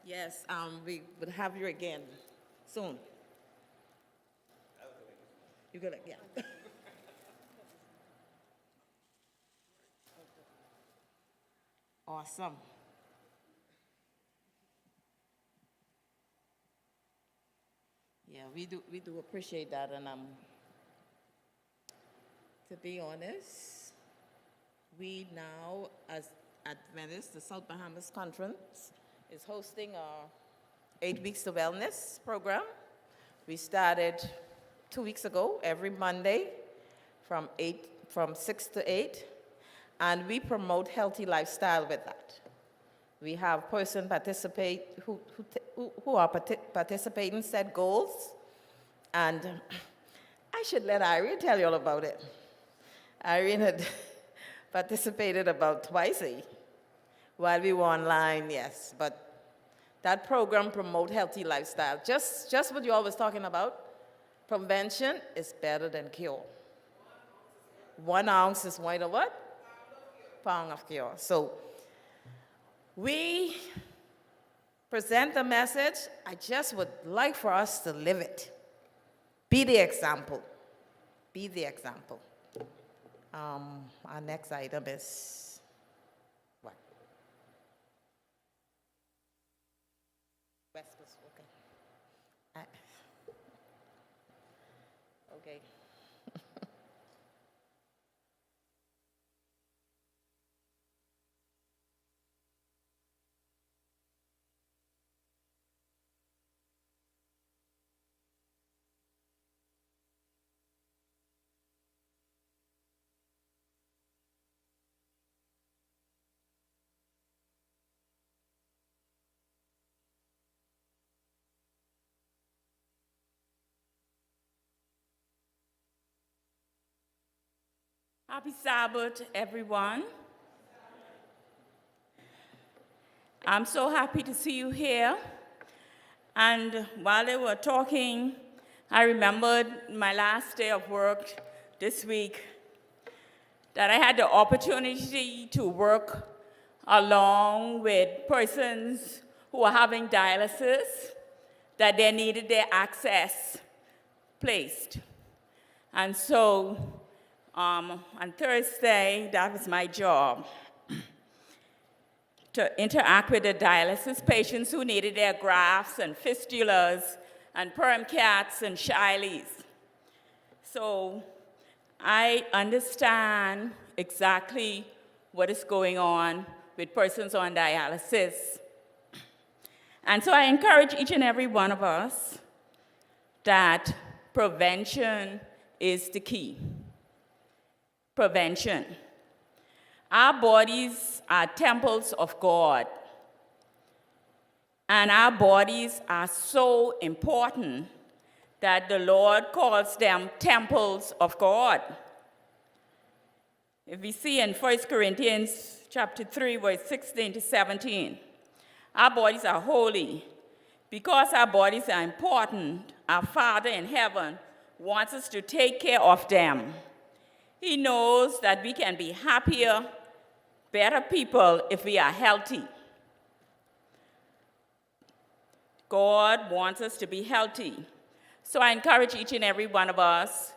Yes, we would have you again soon. You could, yeah. Awesome. Yeah, we do appreciate that, and to be honest, we now, as Adventist, the South Bahamas Conference is hosting our 8 Weeks to Wellness program. We started 2 weeks ago, every Monday from 6 to 8, and we promote healthy lifestyle with that. We have persons participate who are participating, set goals, and I should let Irene tell you all about it. Irene had participated about twice while we were online, yes, but that program promote healthy lifestyle. Just what you always talking about. Prevention is better than cure. 1 ounce is one of what? Pound of cure. So we present the message. I just would like for us to live it. Be the example. Be the example. Our next item is what? Vespers, okay. Okay. Happy Sabbath, everyone. I'm so happy to see you here. And while they were talking, I remembered my last day of work this week that I had the opportunity to work along with persons who were having dialysis, that they needed their access placed. And so on Thursday, that was my job, to interact with the dialysis patients who needed their grafts and fistulas and perm cats and Shileys. So I understand exactly what is going on with persons on dialysis. And so I encourage each and every one of us that prevention is the key. Prevention. Our bodies are temples of God. And our bodies are so important that the Lord calls them temples of God. If we see in 1 Corinthians chapter 3, verse 16 to 17, our bodies are holy. Because our bodies are important, our Father in heaven wants us to take care of them. He knows that we can be happier, better people if we are healthy. God wants us to be healthy. So I encourage each and every one of us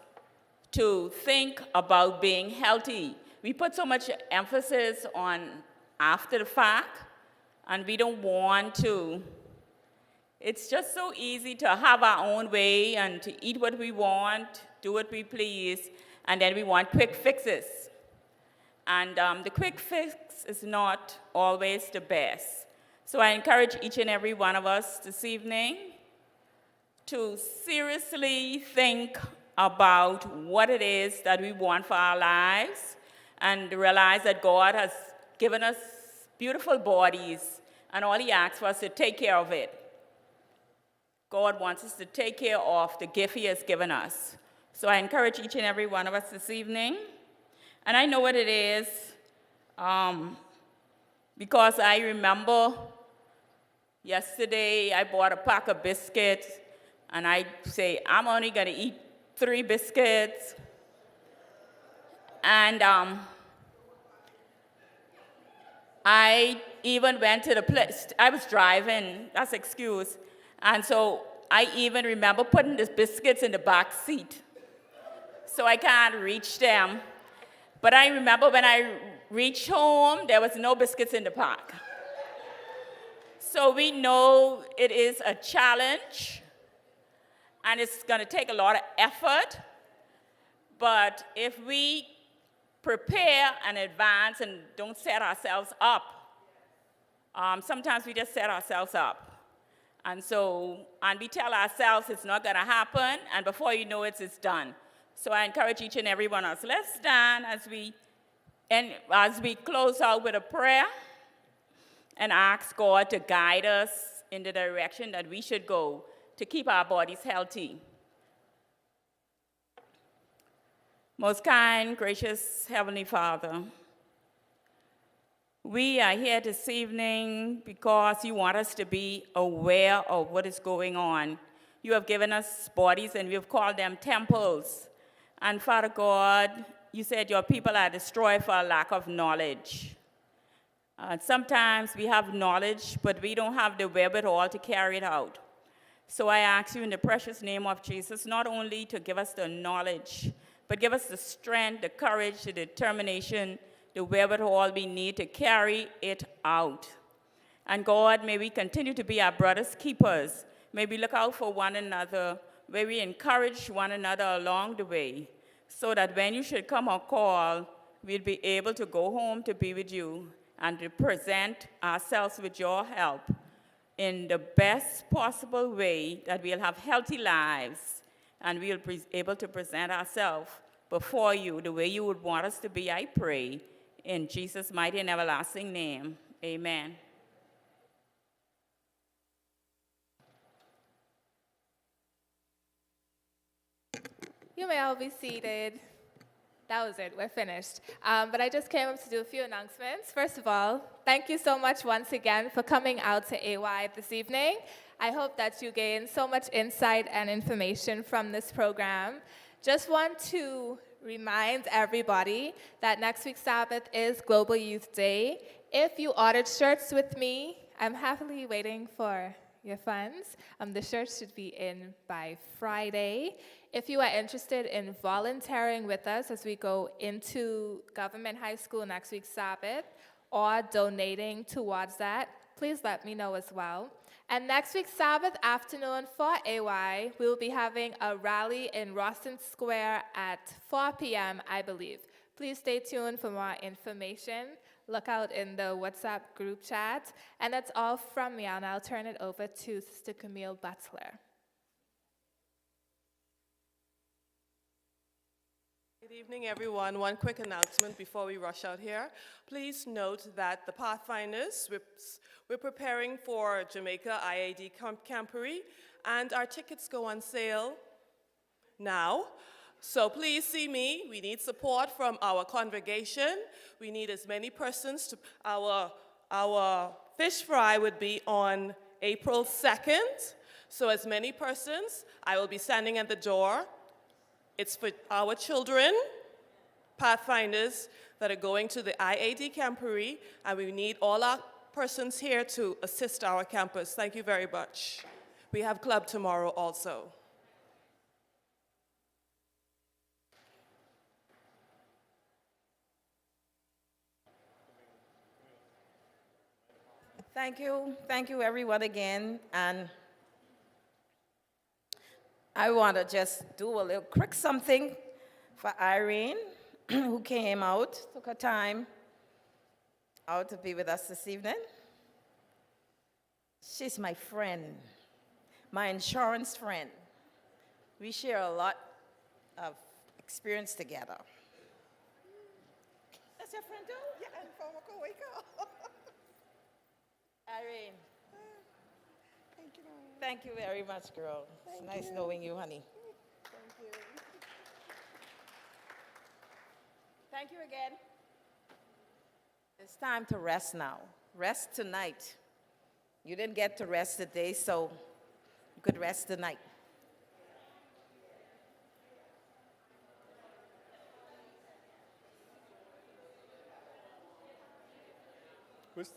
to think about being healthy. We put so much emphasis on after the fact, and we don't want to. It's just so easy to have our own way and to eat what we want, do what we please, and then we want quick fixes. And the quick fix is not always the best. So I encourage each and every one of us this evening to seriously think about what it is that we want for our lives and realize that God has given us beautiful bodies and all He asks for us to take care of it. God wants us to take care of the gift He has given us. So I encourage each and every one of us this evening. And I know what it is because I remember yesterday I bought a pack of biscuits and I say, I'm only going to eat 3 biscuits. And I even went to the place, I was driving, that's excuse. And so I even remember putting the biscuits in the back seat. So I can't reach them. But I remember when I reached home, there was no biscuits in the pack. So we know it is a challenge, and it's going to take a lot of effort. But if we prepare in advance and don't set ourselves up, sometimes we just set ourselves up. And we tell ourselves it's not going to happen, and before you know it, it's done. So I encourage each and every one of us, let's stand as we close out with a prayer and ask God to guide us in the direction that we should go to keep our bodies healthy. Most kind, gracious Heavenly Father, we are here this evening because you want us to be aware of what is going on. You have given us bodies and we have called them temples. And Father God, you said your people are destroyed for a lack of knowledge. Sometimes we have knowledge, but we don't have the wherewithal to carry it out. So I ask you in the precious name of Jesus, not only to give us the knowledge, but give us the strength, the courage, the determination, the wherewithal we need to carry it out. And God, may we continue to be our brothers' keepers. May we look out for one another. May we encourage one another along the way, so that when you should come or call, we'll be able to go home to be with you and to present ourselves with your help in the best possible way, that we'll have healthy lives and we'll be able to present ourselves before you the way you would want us to be, I pray. In Jesus' mighty and everlasting name, amen. You may all be seated. That was it, we're finished. But I just came up to do a few announcements. First of all, thank you so much once again for coming out to AY this evening. I hope that you gained so much insight and information from this program. Just want to remind everybody that next week's Sabbath is Global Youth Day. If you ordered shirts with me, I'm happily waiting for your funds. The shirts should be in by Friday. If you are interested in volunteering with us as we go into Government High School next week's Sabbath, or donating towards that, please let me know as well. And next week's Sabbath afternoon for AY, we will be having a rally in Rawson Square at 4 p.m., I believe. Please stay tuned for more information. Look out in the WhatsApp group chat. And that's all from me, and I'll turn it over to Sister Camille Butler. Good evening, everyone. One quick announcement before we rush out here. Please note that the Pathfinders, we're preparing for Jamaica IAD Camporee, and our tickets go on sale now. So please see me. We need support from our congregation. We need as many persons to, our fish fry would be on April 2nd. So as many persons, I will be standing at the door. It's for our children, Pathfinders, that are going to the IAD Camporee, and we need all our persons here to assist our campus. Thank you very much. We have club tomorrow also. Thank you everyone again, and I want to just do a little quick something for Irene, who came out, took her time out to be with us this evening. She's my friend, my insurance friend. We share a lot of experience together. That's your friend too? Yeah, and former co-worker. Irene. Thank you very much, girl. It's nice knowing you, honey. Thank you. Thank you again. It's time to rest now. Rest tonight. You didn't get to rest today, so you could rest tonight. Was